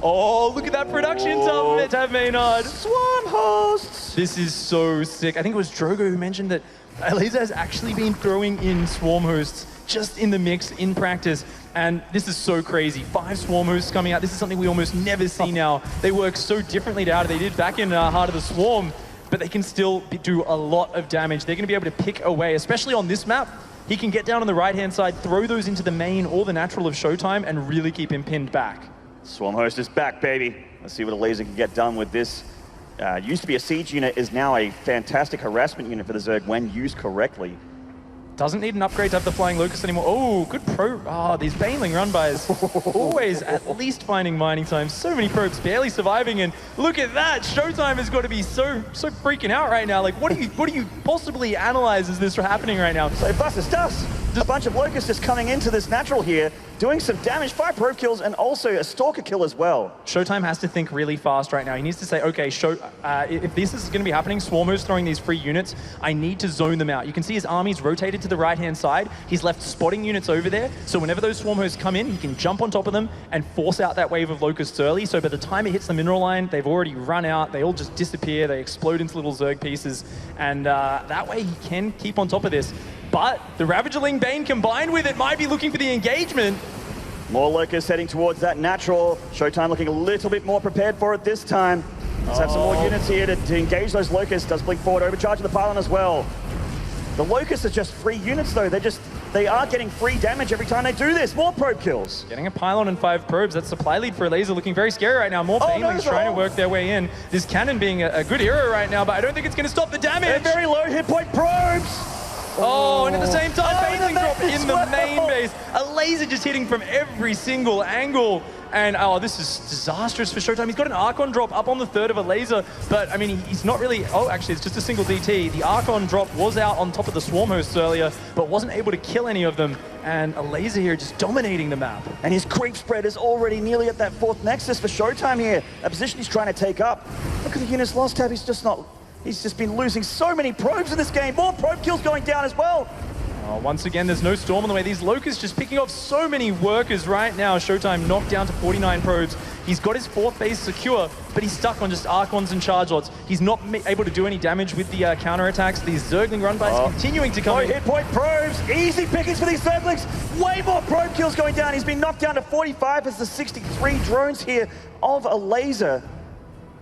Oh, look at that production tab, Maynard.
Swarm hosts.
This is so sick. I think it was Drogo who mentioned that Elazer has actually been throwing in swarm hosts just in the mix, in practice. And this is so crazy. 5 swarm hosts coming out. This is something we almost never see now. They work so differently to how they did back in Heart of the Swarm, but they can still do a lot of damage. They're going to be able to pick away, especially on this map. He can get down on the right-hand side, throw those into the main or the natural of ShoWTimE, and really keep him pinned back.
Swarm host is back, baby. Let's see what Elazer can get done with this. Used to be a siege unit, is now a fantastic harassment unit for the Zerg when used correctly.
Doesn't need an upgrade to have the Flying Locust anymore. Oh, good probe. Oh, these Baneling run-bys. Always at least finding mining time. So many probes barely surviving, and look at that. ShoWTimE has got to be so freaking out right now. Like, what do you possibly analyze as this happening right now?
So Bustus does. A bunch of Locusts just coming into this natural here, doing some damage, 5 probe kills, and also a Stalker kill as well.
ShoWTimE has to think really fast right now. He needs to say, okay, if this is going to be happening, Swarmers throwing these free units, I need to zone them out. You can see his army's rotated to the right-hand side. He's left spotting units over there, so whenever those Swarm hosts come in, he can jump on top of them and force out that wave of Locusts early, so by the time it hits the mineral line, they've already run out, they all just disappear, they explode into little Zerg pieces, and that way he can keep on top of this. But the Ravagerling Bane combined with it might be looking for the engagement.
More Locusts heading towards that natural. ShoWTimE looking a little bit more prepared for it this time. Let's have some more units here to engage those Locusts. Does blink forward, overcharging the pylon as well. The Locusts are just free units though. They are getting free damage every time they do this. More probe kills.
Getting a pylon and 5 probes. That's supply lead for Elazer, looking very scary right now. More Banelings trying to work their way in. This cannon being a good hero right now, but I don't think it's going to stop the damage.
They're very low hit point probes.
Oh, and at the same time, Baneling drop in the main base. Elazer just hitting from every single angle. And oh, this is disastrous for ShoWTimE. He's got an Archon drop up on the third of Elazer, but I mean, he's not really, oh, actually, it's just a single DT. The Archon drop was out on top of the Swarm hosts earlier, but wasn't able to kill any of them. And Elazer here just dominating the map.
And his creep spread is already nearly at that 4th Nexus for ShoWTimE here. A position he's trying to take up. Look at the units lost tab. He's just been losing so many probes in this game. More probe kills going down as well.
Oh, once again, there's no Storm on the way. These Locusts just picking off so many workers right now. ShoWTimE knocked down to 49 probes. He's got his 4th base secure, but he's stuck on just Archons and Charge Lots. He's not able to do any damage with the counterattacks. These Zergling run-bys continuing to come in.
Hit point probes. Easy pickings for these Zerglings. Way more probe kills going down. He's been knocked down to 45 as the 63 drones here of Elazer.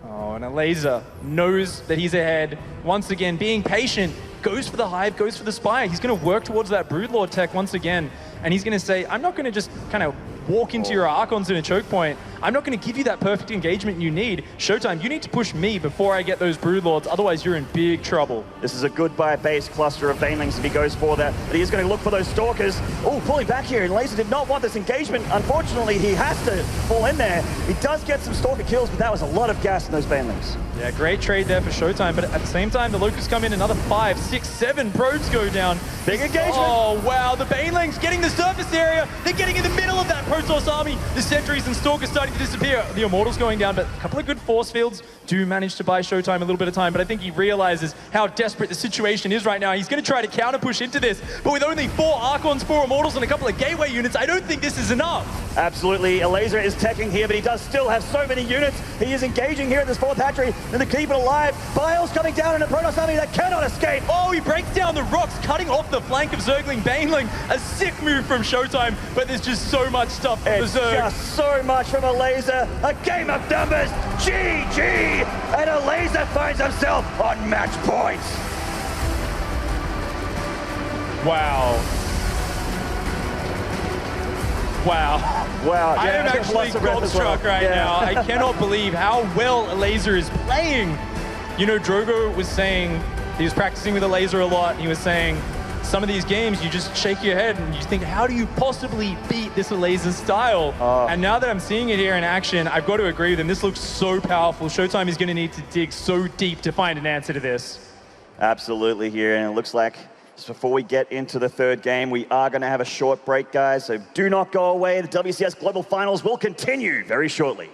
Oh, and Elazer knows that he's ahead. Once again, being patient, goes for the Hive, goes for the Spire. He's going to work towards that Broodlord tech once again. And he's going to say, I'm not going to just kind of walk into your Archons in a choke point. I'm not going to give you that perfect engagement you need. ShoWTimE, you need to push me before I get those Broodlords, otherwise you're in big trouble.
This is a goodbye base cluster of Banelings if he goes for that, but he is going to look for those Stalkers. Oh, pulling back here, and Elazer did not want this engagement. Unfortunately, he has to fall in there. He does get some Stalker kills, but that was a lot of gas in those Banelings.
Yeah, great trade there for ShoWTimE, but at the same time, the Locusts come in, another 5, 6, 7 probes go down.
Big engagement.
Oh, wow, the Banelings getting the surface area. They're getting in the middle of that Protoss army. The Sentries and Stalkers starting starting to disappear. The Immortals going down, but a couple of good force fields do manage to buy ShoWTimE a little bit of time, but I think he realizes how desperate the situation is right now. He's going to try to counter push into this, but with only 4 Archons, 4 Immortals, and a couple of Gateway units, I don't think this is enough.
Absolutely. Elazer is teching here, but he does still have so many units. He is engaging here at this 4th hatchery, and to keep it alive. Bile's coming down in a Protoss army that cannot escape.
Oh, he breaks down the rocks, cutting off the flank of Zergling Baneling. A sick move from ShoWTimE, but there's just so much stuff from the Zerg.
Just so much from Elazer. A game of numbers. GG! And Elazer finds himself on match point.
Wow. Wow.
Wow.
I am actually gobstruck right now. I cannot believe how well Elazer is playing. You know, Drogo was saying, he was practicing with Elazer a lot, and he was saying, some of these games, you just shake your head and you think, how do you possibly beat this Elazer style? And now that I'm seeing it here in action, I've got to agree with him. This looks so powerful. ShoWTimE is going to need to dig so deep to find an answer to this.
Absolutely here, and it looks like just before we get into the 3rd game, we are going to have a short break, guys, so do not go away. The WCS Global Finals will continue very shortly.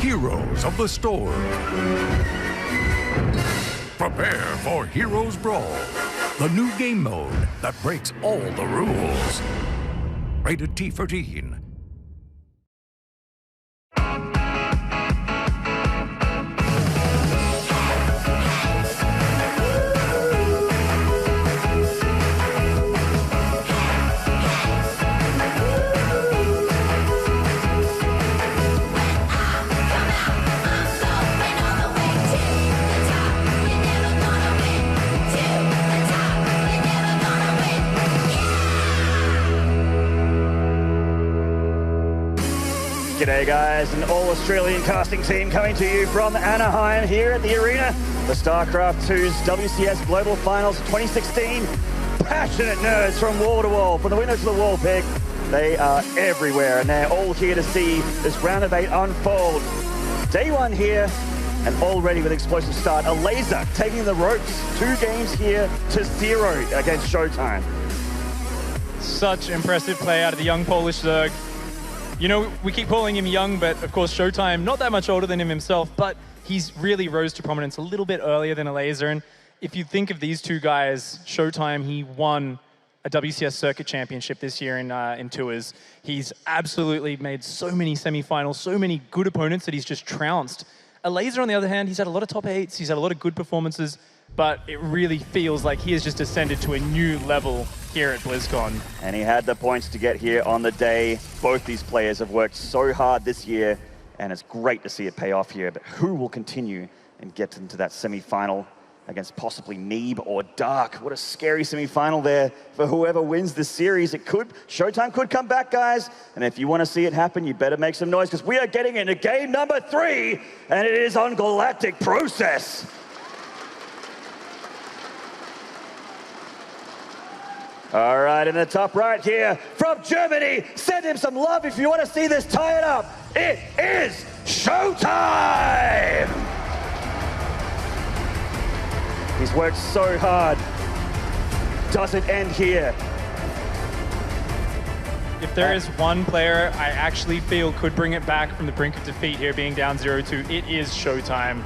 Heroes of the Storm. Prepare for Heroes Brawl, the new game mode that breaks all the rules. Rated T13.
G'day guys, an all-Australian casting team coming to you from Anaheim here at the arena. The StarCraft 2's WCS Global Finals 2016. Passionate nerds from wall to wall, from the window to the wall pick. They are everywhere and they're all here to see this round of 8 unfold. Day 1 here and already with explosive start. Elazer taking the ropes, 2 games here to 0 against ShoWTimE.
Such impressive play out of the young Polish Zerg. You know, we keep calling him young, but of course ShoWTimE, not that much older than him himself, but he's really rose to prominence a little bit earlier than Elazer. And if you think of these 2 guys, ShoWTimE, he won a WCS Circuit Championship this year in Tours. He's absolutely made so many semifinals, so many good opponents that he's just trounced. Elazer, on the other hand, he's had a lot of top 8s, he's had a lot of good performances, but it really feels like he has just ascended to a new level here at BlizzCon.
And he had the points to get here on the day. Both these players have worked so hard this year, and it's great to see it pay off here. But who will continue and get into that semi-final against possibly Neeb or Dark? What a scary semi-final there for whoever wins this series. ShoWTimE could come back, guys. And if you want to see it happen, you better make some noise, because we are getting into game number 3, and it is on Galactic Process. All right, in the top right here from Germany, send him some love if you want to see this tie it up. It is ShoWTimE! He's worked so hard. Doesn't end here.
If there is one player I actually feel could bring it back from the brink of defeat here, being down 0-2, it is ShoWTimE.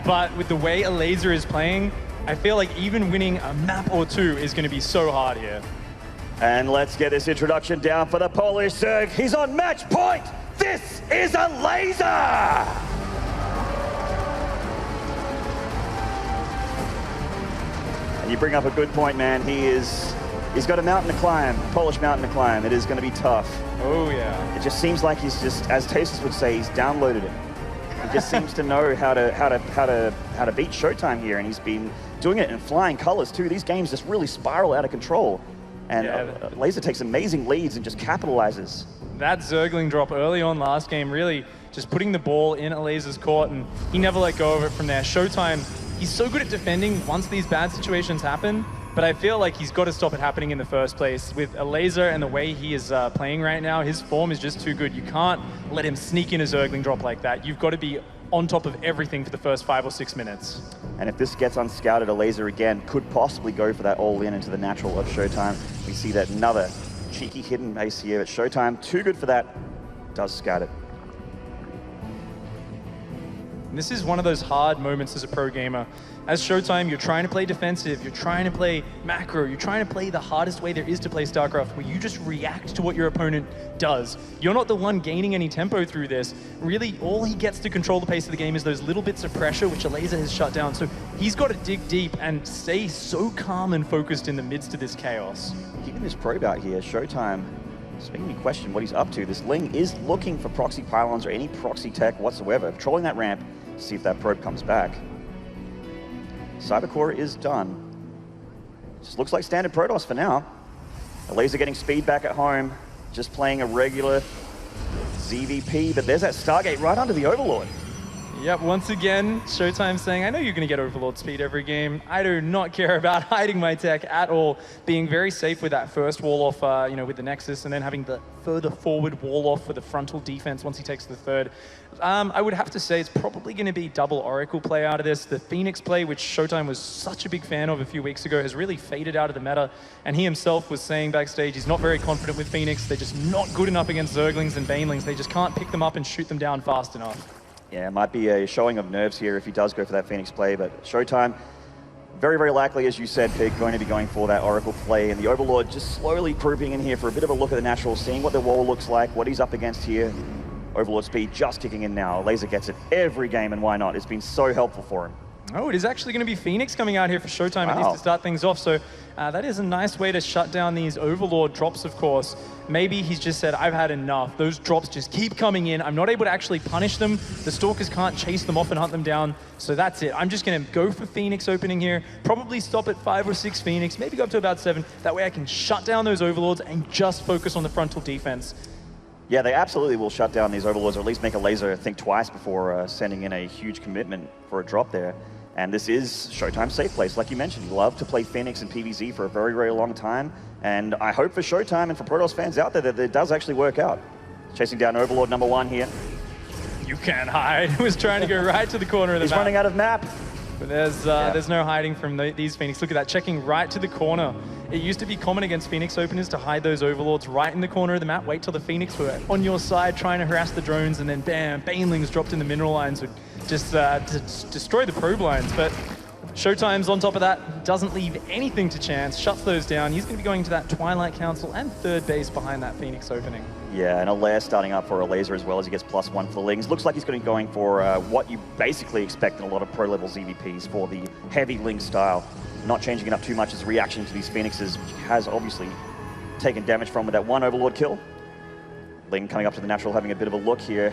But with the way Elazer is playing, I feel like even winning a map or 2 is going to be so hard here.
And let's get this introduction down for the Polish Zerg. He's on match point. This is Elazer! And you bring up a good point, man. He is He's got a mountain to climb, Polish mountain to climb. It is going to be tough.
Oh, yeah.
It just seems like he's just, as Tastes would say, he's downloaded it. He just seems to know how to beat ShoWTimE here, and he's been doing it in flying colors too. These games just really spiral out of control, and Elazer takes amazing leads and just capitalizes.
That Zergling drop early on last game, really just putting the ball in Elazer's court, and he never let go of it from there. ShoWTimE, he's so good at defending once these bad situations happen, but I feel like he's got to stop it happening in the first place. With Elazer and the way he is playing right now, his form is just too good. You can't let him sneak in a Zergling drop like that. You've got to be on top of everything for the first 5 or 6 minutes.
And if this gets unscouted, Elazer again could possibly go for that all-in into the natural of ShoWTimE. We see that another cheeky hidden base here, but ShoWTimE, too good for that, does scout it.
And this is one of those hard moments as a pro gamer. As ShoWTimE, you're trying to play defensive, you're trying to play macro, you're trying to play the hardest way there is to play StarCraft, where you just react to what your opponent does. You're not the one gaining any tempo through this. Really, all he gets to control the pace of the game is those little bits of pressure, which Elazer has shut down. So he's got to dig deep and stay so calm and focused in the midst of this chaos.
Keeping this probe out here, ShoWTimE, it's making me question what he's up to. This Ling is looking for proxy pylons or any proxy tech whatsoever, patrolling that ramp, see if that probe comes back. Cybercore is done. Just looks like standard Protoss for now. Elazer getting speed back at home, just playing a regular ZVP, but there's that Stargate right under the Overlord.
Yep, once again, ShoWTimE saying, I know you're going to get Overlord speed every game. I do not care about hiding my tech at all. Being very safe with that first wall off, with the Nexus, and then having the further forward wall off for the frontal defense once he takes the third. I would have to say it's probably going to be double Oracle play out of this. The Phoenix play, which ShoWTimE was such a big fan of a few weeks ago, has really faded out of the meta. And he himself was saying backstage he's not very confident with Phoenix. They're just not good enough against Zerglings and Banelings. They just can't pick them up and shoot them down fast enough.
Yeah, it might be a showing of nerves here if he does go for that Phoenix play, but ShoWTimE, very, very likely, as you said, Pig, going to be going for that Oracle play, and the Overlord just slowly grouping in here for a bit of a look at the natural, seeing what the wall looks like, what he's up against here. Overlord speed just kicking in now. Elazer gets it every game, and why not? It's been so helpful for him.
Oh, it is actually going to be Phoenix coming out here for ShoWTimE, at least to start things off. So that is a nice way to shut down these Overlord drops, of course. Maybe he's just said, I've had enough. Those drops just keep coming in. I'm not able to actually punish them. The Stalkers can't chase them off and hunt them down. So that's it. I'm just going to go for Phoenix opening here. Probably stop at 5 or 6 Phoenix, maybe go up to about 7. That way I can shut down those Overlords and just focus on the frontal defense.
Yeah, they absolutely will shut down these Overlords, or at least make Elazer think twice before sending in a huge commitment for a drop there. And this is ShoWTimE's safe place, like you mentioned. He loved to play Phoenix and PvZ for a very, very long time. And I hope for ShoWTimE and for Protoss fans out there that it does actually work out. Chasing down Overlord #1 here.
You can't hide. He was trying to go right to the corner of the map.
He's running out of map.
But there's no hiding from these Phoenix. Look at that, checking right to the corner. It used to be common against Phoenix openers to hide those Overlords right in the corner of the map. Wait till the Phoenix were on your side trying to harass the drones, and then bam, Banelings dropped in the mineral lines would just destroy the probe lines. But ShoWTimE's on top of that, doesn't leave anything to chance, shuts those down. He's going to be going to that Twilight Council and third base behind that Phoenix opening.
Yeah, and Elazer starting up for Elazer as well as he gets +1 for the Lings. Looks like he's going to be going for what you basically expect in a lot of pro-level ZVPs for the heavy Ling style. Not changing it up too much as reaction to these Phoenixes, which he has obviously taken damage from with that one Overlord kill. Ling coming up to the natural, having a bit of a look here.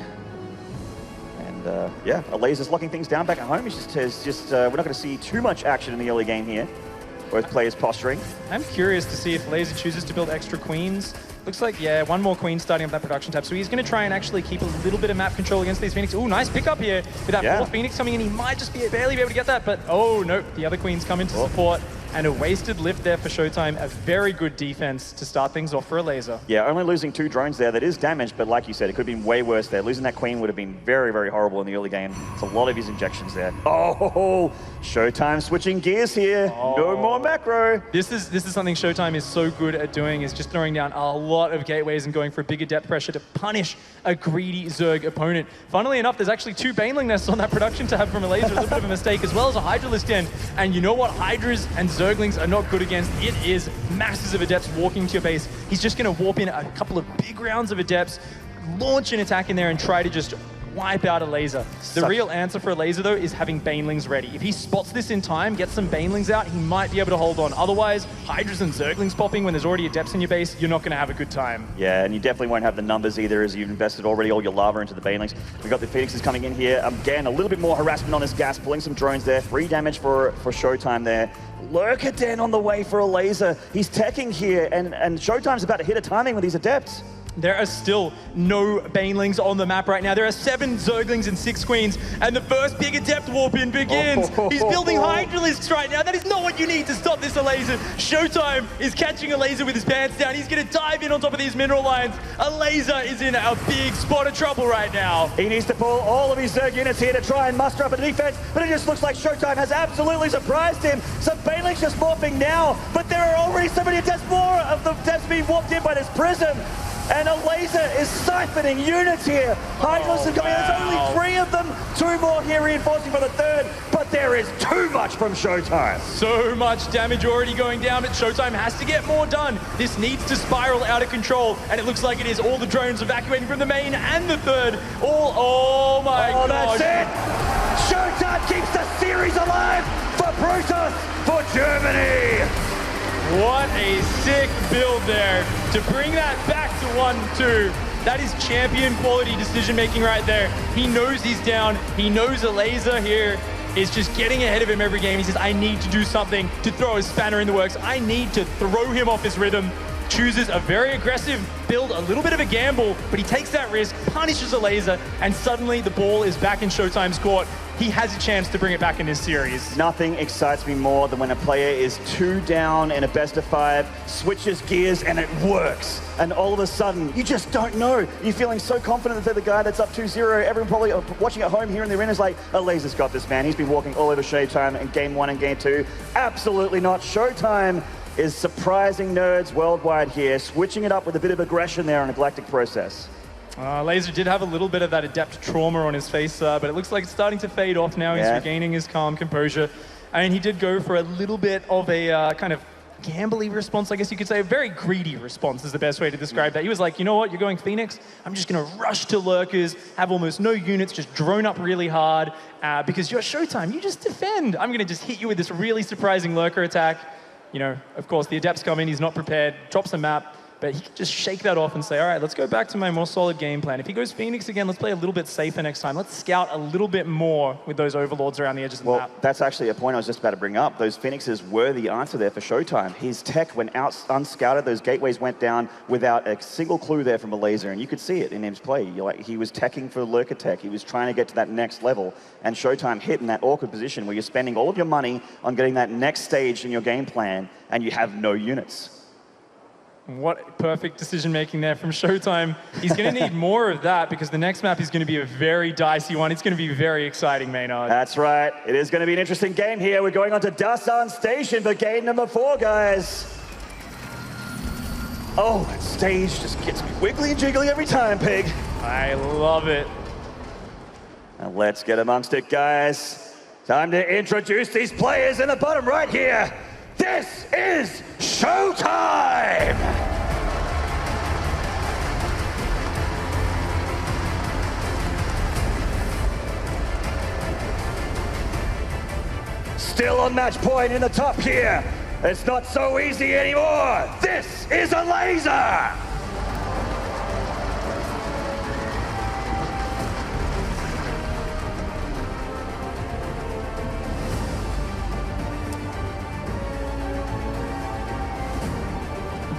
And yeah, Elazer's locking things down back at home. He's just we're not going to see too much action in the early game here. Both players posturing.
I'm curious to see if Elazer chooses to build extra queens. Looks like, yeah, one more queen starting up that production tab. So he's going to try and actually keep a little bit of map control against these Phoenix. Ooh, nice pickup here with that fourth Phoenix coming in. He might just barely be able to get that, but oh, nope. The other queens come in to support. And a wasted lift there for ShoWTimE. A very good defense to start things off for Elazer.
Yeah, only losing 2 drones there. That is damaged, but like you said, it could have been way worse there. Losing that queen would have been very, very horrible in the early game. It's a lot of his injections there. Oh, ShoWTimE switching gears here. No more macro.
This is something ShoWTimE is so good at doing, is just throwing down a lot of gateways and going for a bigger depth pressure to punish a greedy Zerg opponent. Funnily enough, there's actually 2 Baneling nests on that production tab from Elazer. It's a bit of a mistake, as well as a Hydralisk Den. And you know what? Hydras and Zerglings are not good against. It is masses of Adepts walking to your base. He's just going to warp in a couple of big rounds of Adepts, launch an attack in there and try to just wipe out Elazer. The real answer for Elazer, though, is having Banelings ready. If he spots this in time, gets some Banelings out, he might be able to hold on. Otherwise, Hydras and Zerglings popping when there's already Adepts in your base, you're not going to have a good time.
Yeah, and you definitely won't have the numbers either, as you've invested already all your lava into the Banelings. We've got the Phoenixes coming in here. Again, a little bit more harassment on this gas, pulling some drones there. 3 damage for ShoWTimE there. Lurker Den on the way for Elazer. He's teching here, and ShoWTimE's about to hit a timing with these Adepts.
There are still no Banelings on the map right now. There are 7 Zerglings and 6 Queens, and the first big Adept warp-in begins. He's building Hydralisks right now. That is not what you need to stop this Elazer. ShoWTimE is catching Elazer with his pants down. He's going to dive in on top of these mineral lines. Elazer is in a big spot of trouble right now.
He needs to pull all of his Zerg units here to try and muster up a defense, but it just looks like ShoWTimE has absolutely surprised him. Some Banelings just morphing now, but there are already so many Adepts, more of the Adepts being warped in by this prism. And Elazer is siphoning units here. Hydralisks are coming in. There's only 3 of them. 2 more here reinforcing for the 3rd. But there is too much from ShoWTimE.
So much damage already going down, but ShoWTimE has to get more done. This needs to spiral out of control. And it looks like it is. All the drones evacuating from the main and the 3rd. Oh my god.
That's it. ShoWTimE keeps the series alive for Brutus, for Germany.
What a sick build there to bring that back to 1-2. That is champion quality decision making right there. He knows he's down. He knows Elazer here is just getting ahead of him every game. He says, I need to do something to throw a spanner in the works. I need to throw him off his rhythm. Chooses a very aggressive build, a little bit of a gamble, but he takes that risk, punishes Elazer, and suddenly the ball is back in ShoWTimE's court. He has a chance to bring it back in this series.
Nothing excites me more than when a player is 2 down in a best of 5, switches gears, and it works. And all of a sudden, you just don't know. You're feeling so confident that they're the guy that's up 2-0. Everyone probably watching at home here in the arena is like, Elazer's got this, man. He's been walking all over ShoWTimE in game 1 and game 2. Absolutely not. ShoWTimE is surprising nerds worldwide here, switching it up with a bit of aggression there on a Galactic Process.
Elazer did have a little bit of that Adept trauma on his face, but it looks like it's starting to fade off now. He's regaining his calm composure. And he did go for a little bit of a kind of gambly response, I guess you could say. A very greedy response is the best way to describe that. He was like, you know what, you're going Phoenix? I'm just going to rush to Lurkers, have almost no units, just drone up really hard, because you're ShoWTimE, you just defend. I'm going to just hit you with this really surprising Lurker attack. You know, of course, the Adepts come in, he's not prepared, drops a map, but he can just shake that off and say, all right, let's go back to my more solid game plan. If he goes Phoenix again, let's play a little bit safer next time. Let's scout a little bit more with those overlords around the edges of the map.
Well, that's actually a point I was just about to bring up. Those Phoenixes were the answer there for ShoWTimE. His tech went out unscouted, those gateways went down without a single clue there from Elazer, and you could see it in his play. He was teching for Lurker tech. He was trying to get to that next level, and ShoWTimE hit in that awkward position where you're spending all of your money on getting that next stage in your game plan, and you have no units.
What perfect decision-making there from ShoWTimE. He's going to need more of that because the next map is going to be a very dicey one. It's going to be very exciting, Maynard.
That's right. It is going to be an interesting game here. We're going on to Dasan Station for game number 4, guys. Oh, that stage just gets me wiggly and jiggly every time, Pig.
I love it.
Now let's get amongst it, guys. Time to introduce these players in the bottom right here. This is ShoWTimE! Still on match point in the top here. It's not so easy anymore. This is Elazer!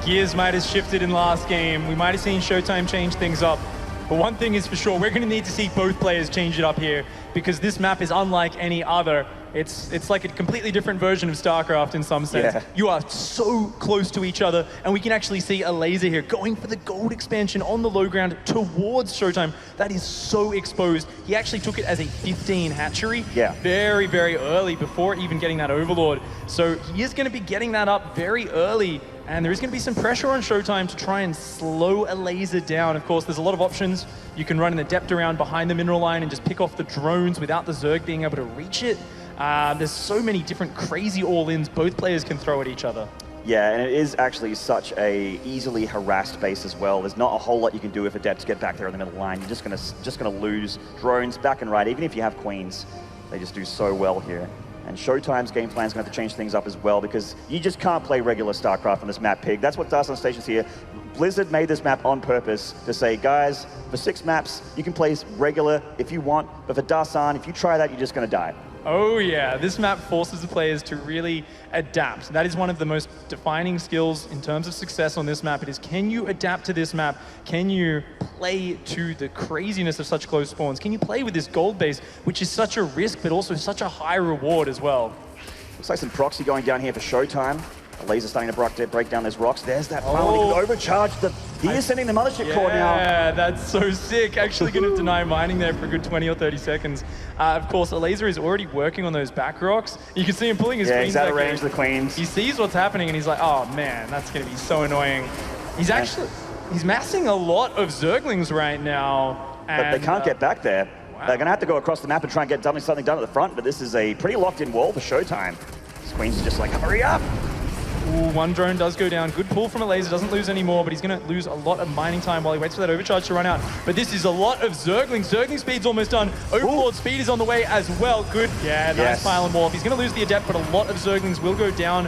Gears might have shifted in last game. We might have seen ShoWTimE change things up. But one thing is for sure, we're going to need to see both players change it up here because this map is unlike any other. It's like a completely different version of StarCraft in some sense. Yeah. You are so close to each other, and we can actually see Elazer here going for the gold expansion on the low ground towards ShoWTimE. That is so exposed. He actually took it as a 15 hatchery very, very early before even getting that Overlord. So he is going to be getting that up very early. And there is going to be some pressure on ShoWTimE to try and slow Elazer down. Of course, there's a lot of options. You can run an Adept around behind the mineral line and just pick off the drones without the Zerg being able to reach it. There's so many different crazy all-ins both players can throw at each other.
Yeah, and it is actually such a easily harassed base as well. There's not a whole lot you can do if Adepts get back there in the middle line. You're just gonna lose drones back and right. Even if you have queens, they just do so well here. And ShoWTimE's game plan is going to have to change things up as well, because you just can't play regular StarCraft on this map, Pig. That's what Darsan Station's here. Blizzard made this map on purpose to say, guys, for 6 maps, you can play regular if you want, but for Darsan, if you try that, you're just going to die.
Oh yeah, this map forces the players to really adapt. That is one of the most defining skills in terms of success on this map. It is, can you adapt to this map? Can you play to the craziness of such close spawns? Can you play with this gold base, which is such a risk, but also such a high reward as well?
Looks like some proxy going down here for ShoWTimE. Elazer starting to break down those rocks. There's that pylon. He can overcharge. He is sending the mothership core now.
Yeah, that's so sick. Actually going to deny mining there for a good 20 or 30 seconds. Of course, Elazer is already working on those back rocks. You can see him pulling his queens.
Yeah, he's out of range of the queens.
He sees what's happening and he's like, oh man, that's going to be so annoying. He's massing a lot of Zerglings right now.
But they can't get back there. Wow. They're going to have to go across the map and try and get something done at the front, but this is a pretty locked-in wall for ShoWTimE. This queen's just like, hurry up!
Ooh, one drone does go down. Good pull from Elazer, doesn't lose any more, but he's going to lose a lot of mining time while he waits for that overcharge to run out. But this is a lot of Zerglings. Zergling speed's almost done. Overlord speed is on the way as well. Good, yeah, nice pile and morph. He's going to lose the Adept, but a lot of Zerglings will go down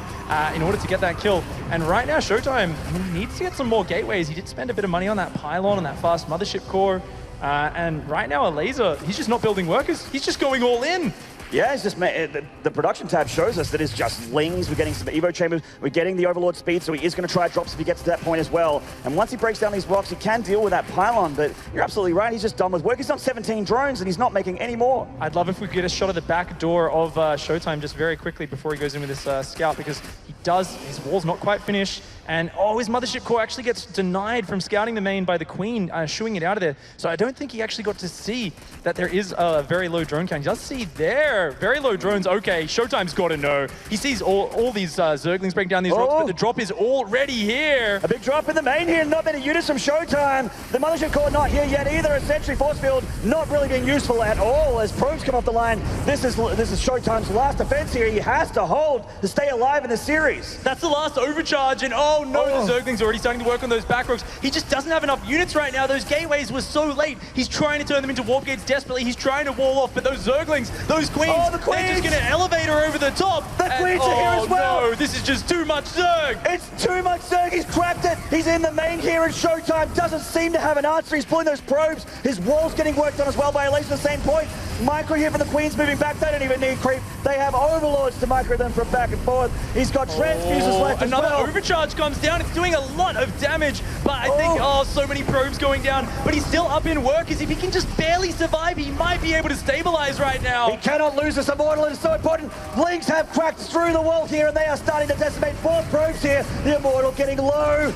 in order to get that kill. And right now, ShoWTimE needs to get some more gateways. He did spend a bit of money on that pylon, on that fast mothership core. And right now, Elazer, he's just not building workers. He's just going all in.
Yeah, it's just the production tab shows us that it's just lings. We're getting some Evo chambers. We're getting the Overlord speed, so he is going to try drops if he gets to that point as well. And once he breaks down these rocks, he can deal with that pylon. But you're absolutely right. He's just done with work. He's done 17 drones, and he's not making any more.
I'd love if we could get a shot of the back door of ShoWTimE just very quickly before he goes in with this scout, because his wall's not quite finished. And his mothership core actually gets denied from scouting the main by the queen, shooing it out of there. So I don't think he actually got to see that there is a very low drone count. He does see there, very low drones. Okay, ShoWTimE's got to know. He sees all these Zerglings break down these rocks, but the drop is already here.
A big drop in the main here, not many units from ShoWTimE. The mothership core not here yet either. A sentry force field not really being useful at all as probes come off the line. This is ShoWTimE's last defense here. He has to hold to stay alive in the series.
That's the last overcharge, and oh no, the Zerglings are already starting to work on those back rocks. He just doesn't have enough units right now. Those gateways were so late. He's trying to turn them into warp gates desperately. He's trying to wall off, but those Zerglings, those queens, they're just going to elevate her over the top.
The queens are here as well.
No, this is just too much Zerg.
It's too much Zerg. He's cracked it. He's in the main here, and ShoWTimE doesn't seem to have an answer. He's pulling those probes. His wall's getting worked on as well by Elazer at the same point. Micro here for the queens moving back. They don't even need creep. They have overlords to micro them from back and forth. He's got transfuses left as well.
Another overcharge comes down. It's doing a lot of damage, but I think, so many probes going down, but he's still up in workers. If he can just barely survive, he might be able to stabilize right now.
He cannot lose this Immortal. It is so important. Lings have cracked through the wall here, and they are starting to decimate 4 probes here. The Immortal getting low.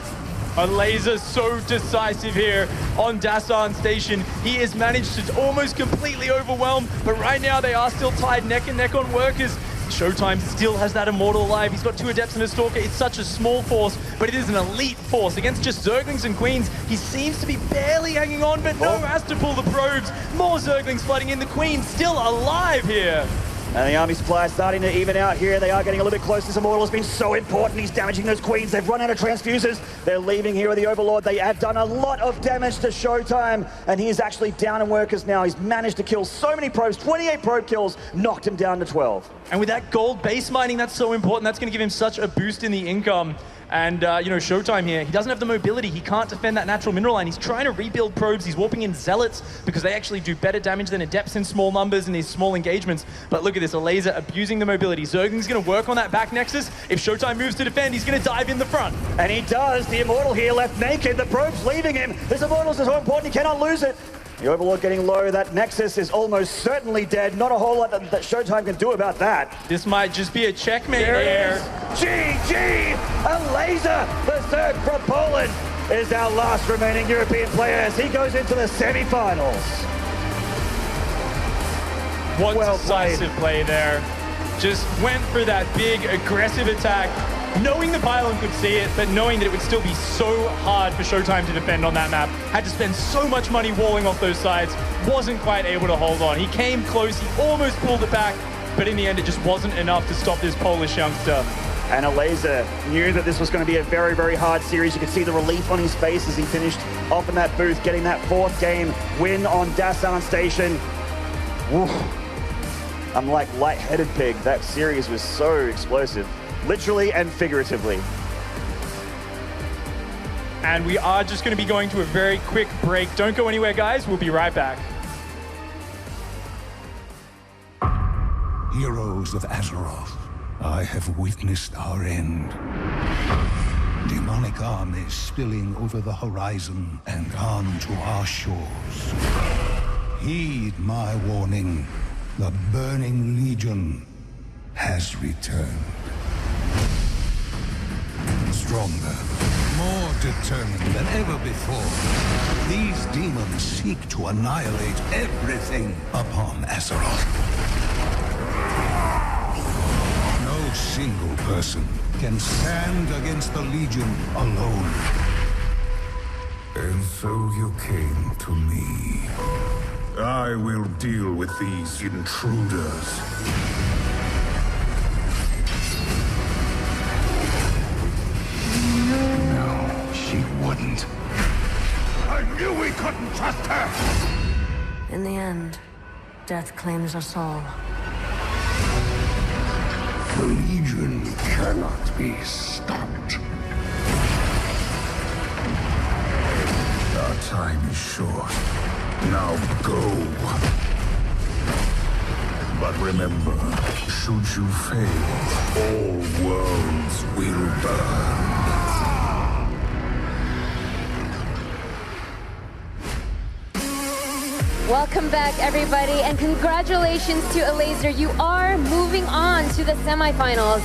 Elazer so decisive here on Darsan Station. He has managed to almost completely overwhelm, but right now they are still tied neck and neck on workers. ShoWTimE still has that Immortal alive. He's got 2 Adepts and a Stalker. It's such a small force, but it is an elite force. Against just Zerglings and Queens, he seems to be barely hanging on, but no, has to pull the probes. More Zerglings flooding in. The Queen's still alive here.
And the army supply is starting to even out here. They are getting a little bit close. This Immortal has been so important. He's damaging those queens. They've run out of transfusers. They're leaving here with the Overlord. They have done a lot of damage to ShoWTimE, and he is actually down in workers now. He's managed to kill so many probes. 28 probe kills, knocked him down to 12.
And with that gold base mining, that's so important. That's going to give him such a boost in the income. And, ShoWTimE here, he doesn't have the mobility. He can't defend that natural mineral line. He's trying to rebuild probes. He's warping in Zealots because they actually do better damage than Adepts in small numbers in these small engagements. But look at this, Elazer abusing the mobility. Zergling's going to work on that back nexus. If ShoWTimE moves to defend, he's going to dive in the front.
And he does. The Immortal here left naked. The probes leaving him. This Immortal is so important, he cannot lose it. The Overlord getting low. That Nexus is almost certainly dead. Not a whole lot that ShoWTimE can do about that.
This might just be a checkmate
here. GG! Elazer, the Zerg from Poland, is our last remaining European player as he goes into the semi-finals.
What decisive play there. Just went for that big, aggressive attack, knowing the pylon could see it, but knowing that it would still be so hard for ShoWTimE to defend on that map. Had to spend so much money walling off those sides, wasn't quite able to hold on. He came close, he almost pulled it back, but in the end it just wasn't enough to stop this Polish youngster.
And Elazer knew that this was going to be a very, very hard series. You could see the relief on his face as he finished off in that booth, getting that 4th game win on Dasan Station. Woo. I'm like lightheaded pig. That series was so explosive, literally and figuratively.
And we are just going to be going to a very quick break. Don't go anywhere, guys. We'll be right back.
Heroes of Azeroth, I have witnessed our end. Demonic armies spilling over the horizon and onto our shores. Heed my warning. The Burning Legion has returned. Stronger, more determined than ever before. These demons seek to annihilate everything upon Azeroth. No single person can stand against the Legion alone. And so you came to me. I will deal with these intruders. No, she wouldn't. I knew we couldn't trust her!
In the end, death claims us all.
The Legion cannot be stopped. Our time is short. Now go. But remember, should you fail, all worlds will burn.
Welcome back, everybody, and congratulations to Elazer. You are moving on to the semifinals.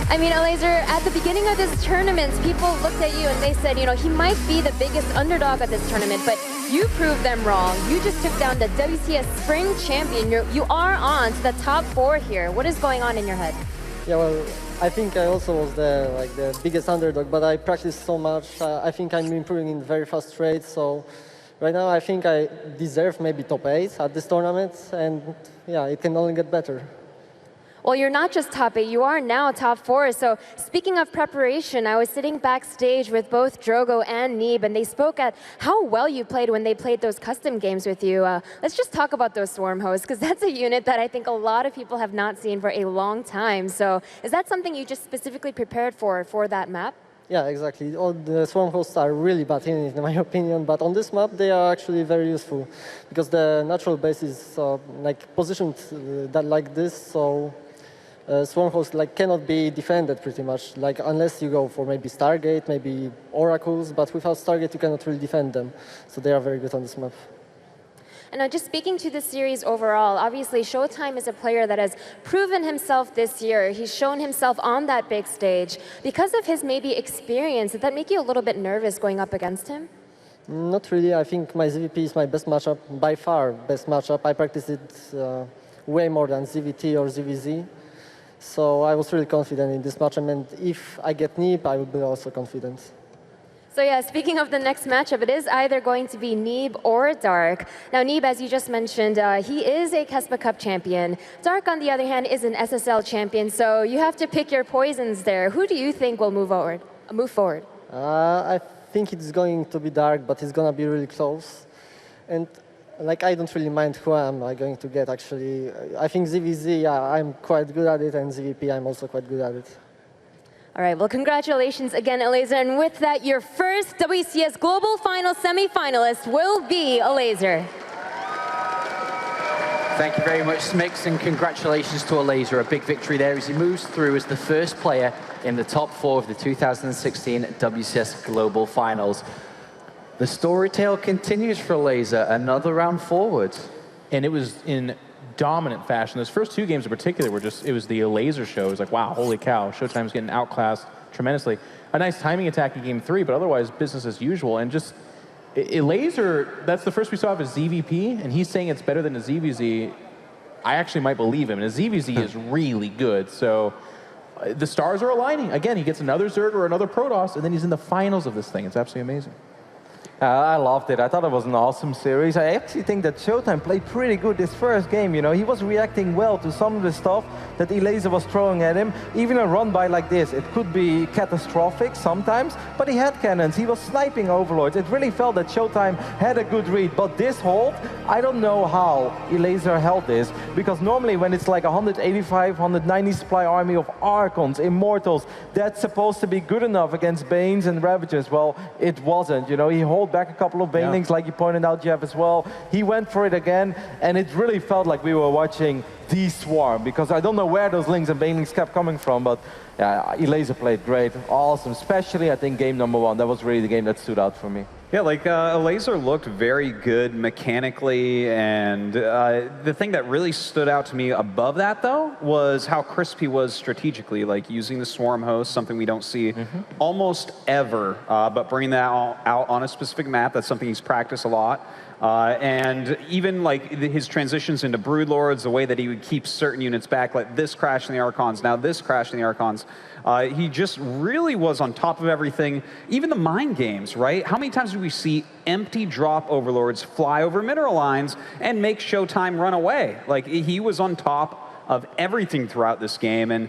I mean, Elazer, at the beginning of this tournament, people looked at you and they said, you know, he might be the biggest underdog at this tournament, but you proved them wrong. You just took down the WCS Spring Champion. You are on to the top 4 here. What is going on in your head?
Yeah, well, I think I also was the biggest underdog, but I practiced so much. I think I'm improving in very fast rates, so right now I think I deserve maybe top 8 at this tournament, and yeah, it can only get better.
Well, you're not just top 8, you are now top 4. So speaking of preparation, I was sitting backstage with both Drogo and Neeb, and they spoke at how well you played when they played those custom games with you. Let's just talk about those Swarm hosts, because that's a unit that I think a lot of people have not seen for a long time. So is that something you just specifically prepared for that map?
Yeah, exactly. All the Swarm hosts are really bad in my opinion, but on this map they are actually very useful, because the natural base is like positioned like this, so Swarm hosts cannot be defended pretty much, unless you go for maybe Stargate, maybe Oracles, but without Stargate you cannot really defend them. So they are very good on this map.
And just speaking to the series overall, obviously ShoWTimE is a player that has proven himself this year. He's shown himself on that big stage. Because of his maybe experience, did that make you a little bit nervous going up against him?
Not really. I think my ZVP is my best matchup, by far best matchup. I practiced it way more than ZVT or ZVZ. So I was really confident in this matchup, and if I get Neeb, I will be also confident.
So yeah, speaking of the next matchup, it is either going to be Neeb or Dark. Now Neeb, as you just mentioned, he is a Kespa Cup champion. Dark, on the other hand, is an SSL champion, so you have to pick your poisons there. Who do you think will move forward?
I think it's going to be Dark, but it's going to be really close. And I don't really mind who I'm going to get, actually. I think ZVZ, yeah, I'm quite good at it, and ZVP, I'm also quite good at it.
All right, well, congratulations again, Elazer. And with that, your first WCS Global Final semi-finalist will be Elazer.
Thank you very much, Smix, and congratulations to Elazer. A big victory there as he moves through as the first player in the top 4 of the 2016 WCS Global Finals. The story tale continues for Elazer, another round forward.
And it was in dominant fashion. Those first 2 games in particular were just, it was the Elazer show. It was like, wow, holy cow, ShoWTimE's getting outclassed tremendously. A nice timing attack in game 3, but otherwise business as usual. And just, Elazer, that's the first we saw of a ZVP, and he's saying it's better than a ZVZ. I actually might believe him, and a ZVZ is really good. So the stars are aligning. Again, he gets another Zerg or another Protoss, and then he's in the finals of this thing. It's absolutely amazing.
I loved it. I thought it was an awesome series. I actually think that ShoWTimE played pretty good this first game. You know, he was reacting well to some of the stuff that Elazer was throwing at him. Even a run by like this, it could be catastrophic sometimes, but he had cannons. He was sniping overlords. It really felt that ShoWTimE had a good read. But this hold, I don't know how Elazer held this, because normally when it's like 185, 190 supply army of Archons, Immortals, that's supposed to be good enough against Banes and Ravagers. Well, it wasn't. You know, he held back a couple of Banelings, like you pointed out, Jeff, as well. He went for it again, and it really felt like we were watching the Swarm, because I don't know where those Lings and Banelings kept coming from, but yeah, Elazer played great, awesome, especially I think game number 1. That was really the game that stood out for me.
Yeah, like Elazer looked very good mechanically, and the thing that really stood out to me above that, though, was how crisp he was strategically, like using the Swarm host, something we don't see almost ever, but bringing that out on a specific map, that's something he's practiced a lot. And even like his transitions into Broodlords, the way that he would keep certain units back, like this crash in the Archons, now this crash in the Archons, he just really was on top of everything. Even the mind games, right? How many times do we see empty drop overlords fly over mineral lines and make ShoWTimE run away? Like, he was on top of everything throughout this game, and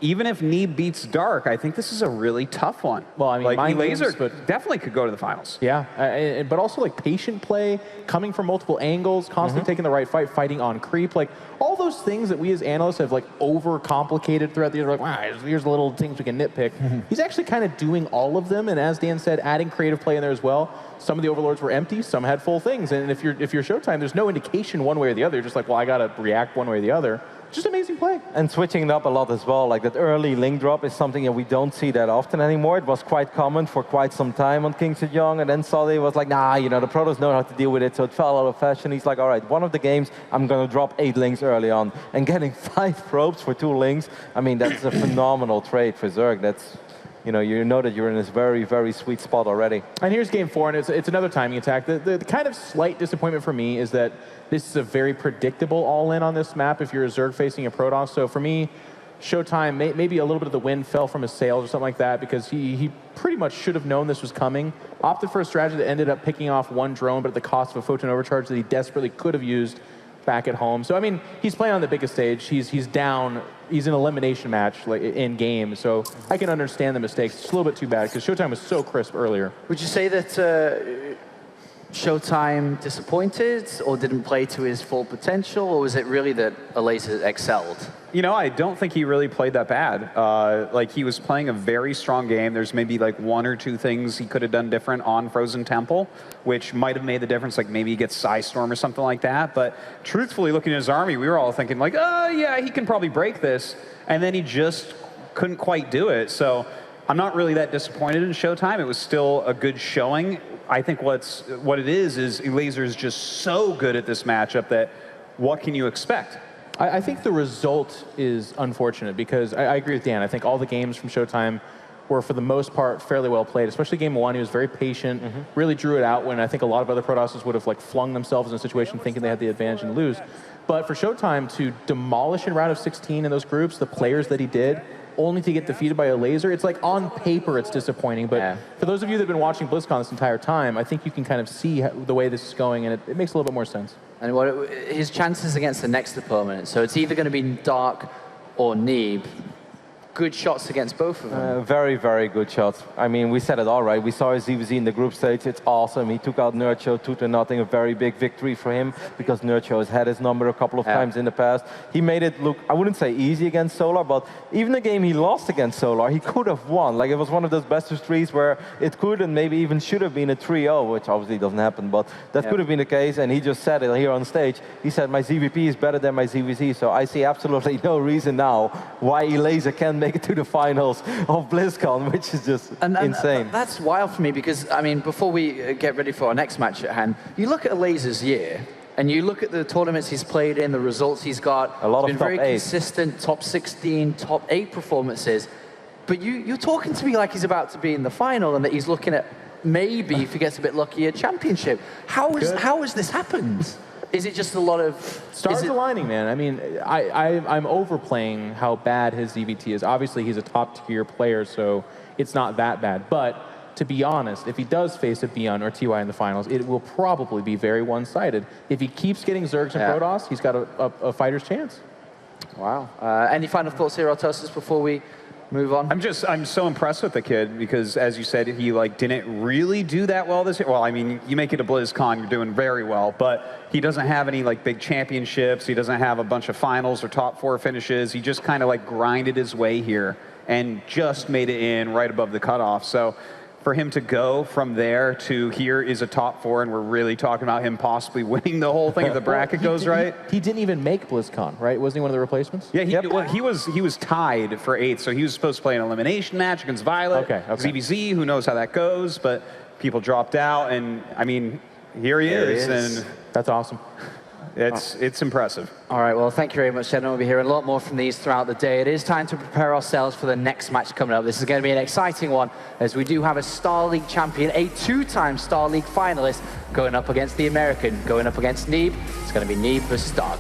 even if Neeb beats Dark, I think this is a really tough one.
Well, I mean,
like,
Elazer
definitely could go to the finals.
Yeah, but also like patient play, coming from multiple angles, constantly taking the right fight, fighting on creep, like all those things that we as analysts have like overcomplicated throughout the year. Like, wow, here's the little things we can nitpick. He's actually kind of doing all of them, and as Dan said, adding creative play in there as well. Some of the overlords were empty, some had full things, and if you're ShoWTimE, there's no indication one way or the other. You're just like, well, I gotta react one way or the other. Just amazing play.
And switching it up a lot as well, like that early link drop is something that we don't see that often anymore. It was quite common for quite some time on Kings of Young, and then Solly was like, nah, you know, the Protoss know how to deal with it, so it fell out of fashion. He's like, all right, one of the games, I'm going to drop 8 links early on. And getting 5 probes for 2 links, I mean, that's a phenomenal trade for Zerg. That's, you know that you're in this very, very sweet spot already.
And here's game 4, and it's another timing attack. The kind of slight disappointment for me is that this is a very predictable all-in on this map if you're a Zerg facing a Protoss. So for me, ShoWTimE, maybe a little bit of the wind fell from his sails or something like that, because he pretty much should have known this was coming. Opted for a strategy that ended up picking off 1 drone, but at the cost of a photon overcharge that he desperately could have used back at home. So I mean, he's playing on the biggest stage. He's down. He's an elimination match like, in game. So I can understand the mistakes. It's a little bit too bad because ShoWTimE was so crisp earlier.
Would you say that ShoWTimE disappointed or didn't play to his full potential, or was it really that Elazer excelled?
You know, I don't think he really played that bad. Like, he was playing a very strong game. There's maybe like 1 or 2 things he could have done different on Frozen Temple, which might have made the difference, like maybe he gets Psystorm or something like that. But truthfully, looking at his army, we were all thinking like, oh yeah, he can probably break this. And then he just couldn't quite do it. So I'm not really that disappointed in ShoWTimE. It was still a good showing. I think what it is Elazer is just so good at this matchup that what can you expect?
I think the result is unfortunate because I agree with Dan. I think all the games from ShoWTimE were, for the most part, fairly well played, especially game 1. He was very patient, really drew it out when I think a lot of other Protosses would have like flung themselves in a situation thinking they had the advantage and lose. But for ShoWTimE to demolish in round of 16 in those groups, the players that he did, only to get defeated by Elazer, it's like on paper it's disappointing, but for those of you that have been watching BlizzCon this entire time, I think you can kind of see the way this is going, and it makes a little bit more sense.
And his chances against the next opponent, so it's either going to be Dark or Neeb. Good shots against both of them.
Very, very good shots. I mean, we said it all right. We saw his ZVZ in the group stage. It's awesome. He took out Nurcho 2-0, a very big victory for him because Nurcho has had his number a couple of times in the past. He made it look, I wouldn't say easy against Solar, but even the game he lost against Solar, he could have won. Like, it was one of those best of 3s where it could and maybe even should have been a 3-0, which obviously doesn't happen, but that could have been the case, and he just said it here on stage. He said, my ZVP is better than my ZVZ, so I see absolutely no reason now why Elazer can make it to the finals of BlizzCon, which is just insane.
That's wild for me because, I mean, before we get ready for our next match at hand, you look at Elazer's year, and you look at the tournaments he's played in, the results he's got.
A lot of
been
top
very
8.
consistent, top 16, top 8 performances. But you're talking to me like he's about to be in the final and that he's looking at maybe, if he gets a bit lucky, a championship. How has this happened? Is it just a lot of...
Stars aligning, man. I mean, I'm overplaying how bad his ZVT is. Obviously, he's a top-tier player, so it's not that bad. But to be honest, if he does face a Beyond or TY in the finals, it will probably be very one-sided. If he keeps getting Zergs and Protoss, he's got a fighter's chance.
Wow. Any final thoughts here, Autosis, before we move on?
I'm so impressed with the kid because, as you said, he didn't really do that well this year. Well, I mean, you make it to BlizzCon, you're doing very well, but he doesn't have any big championships. He doesn't have a bunch of finals or top 4 finishes. He just kind of grinded his way here and just made it in right above the cutoff. So for him to go from there to here is a top 4, and we're really talking about him possibly winning the whole thing if the bracket goes right.
He didn't even make BlizzCon, right? Wasn't he one of the replacements?
Yeah, he was tied for 8th, so he was supposed to play an elimination match against Violet. ZVZ, who knows how that goes, but people dropped out, and I mean, here he is. And
that's awesome.
It's impressive.
All right, well, thank you very much, gentlemen. We'll be hearing a lot more from these throughout the day. It is time to prepare ourselves for the next match coming up. This is going to be an exciting one, as we do have a Star League champion, a 2-time Star League finalist, going up against the American, going up against Neeb. It's going to be Neeb versus Stark.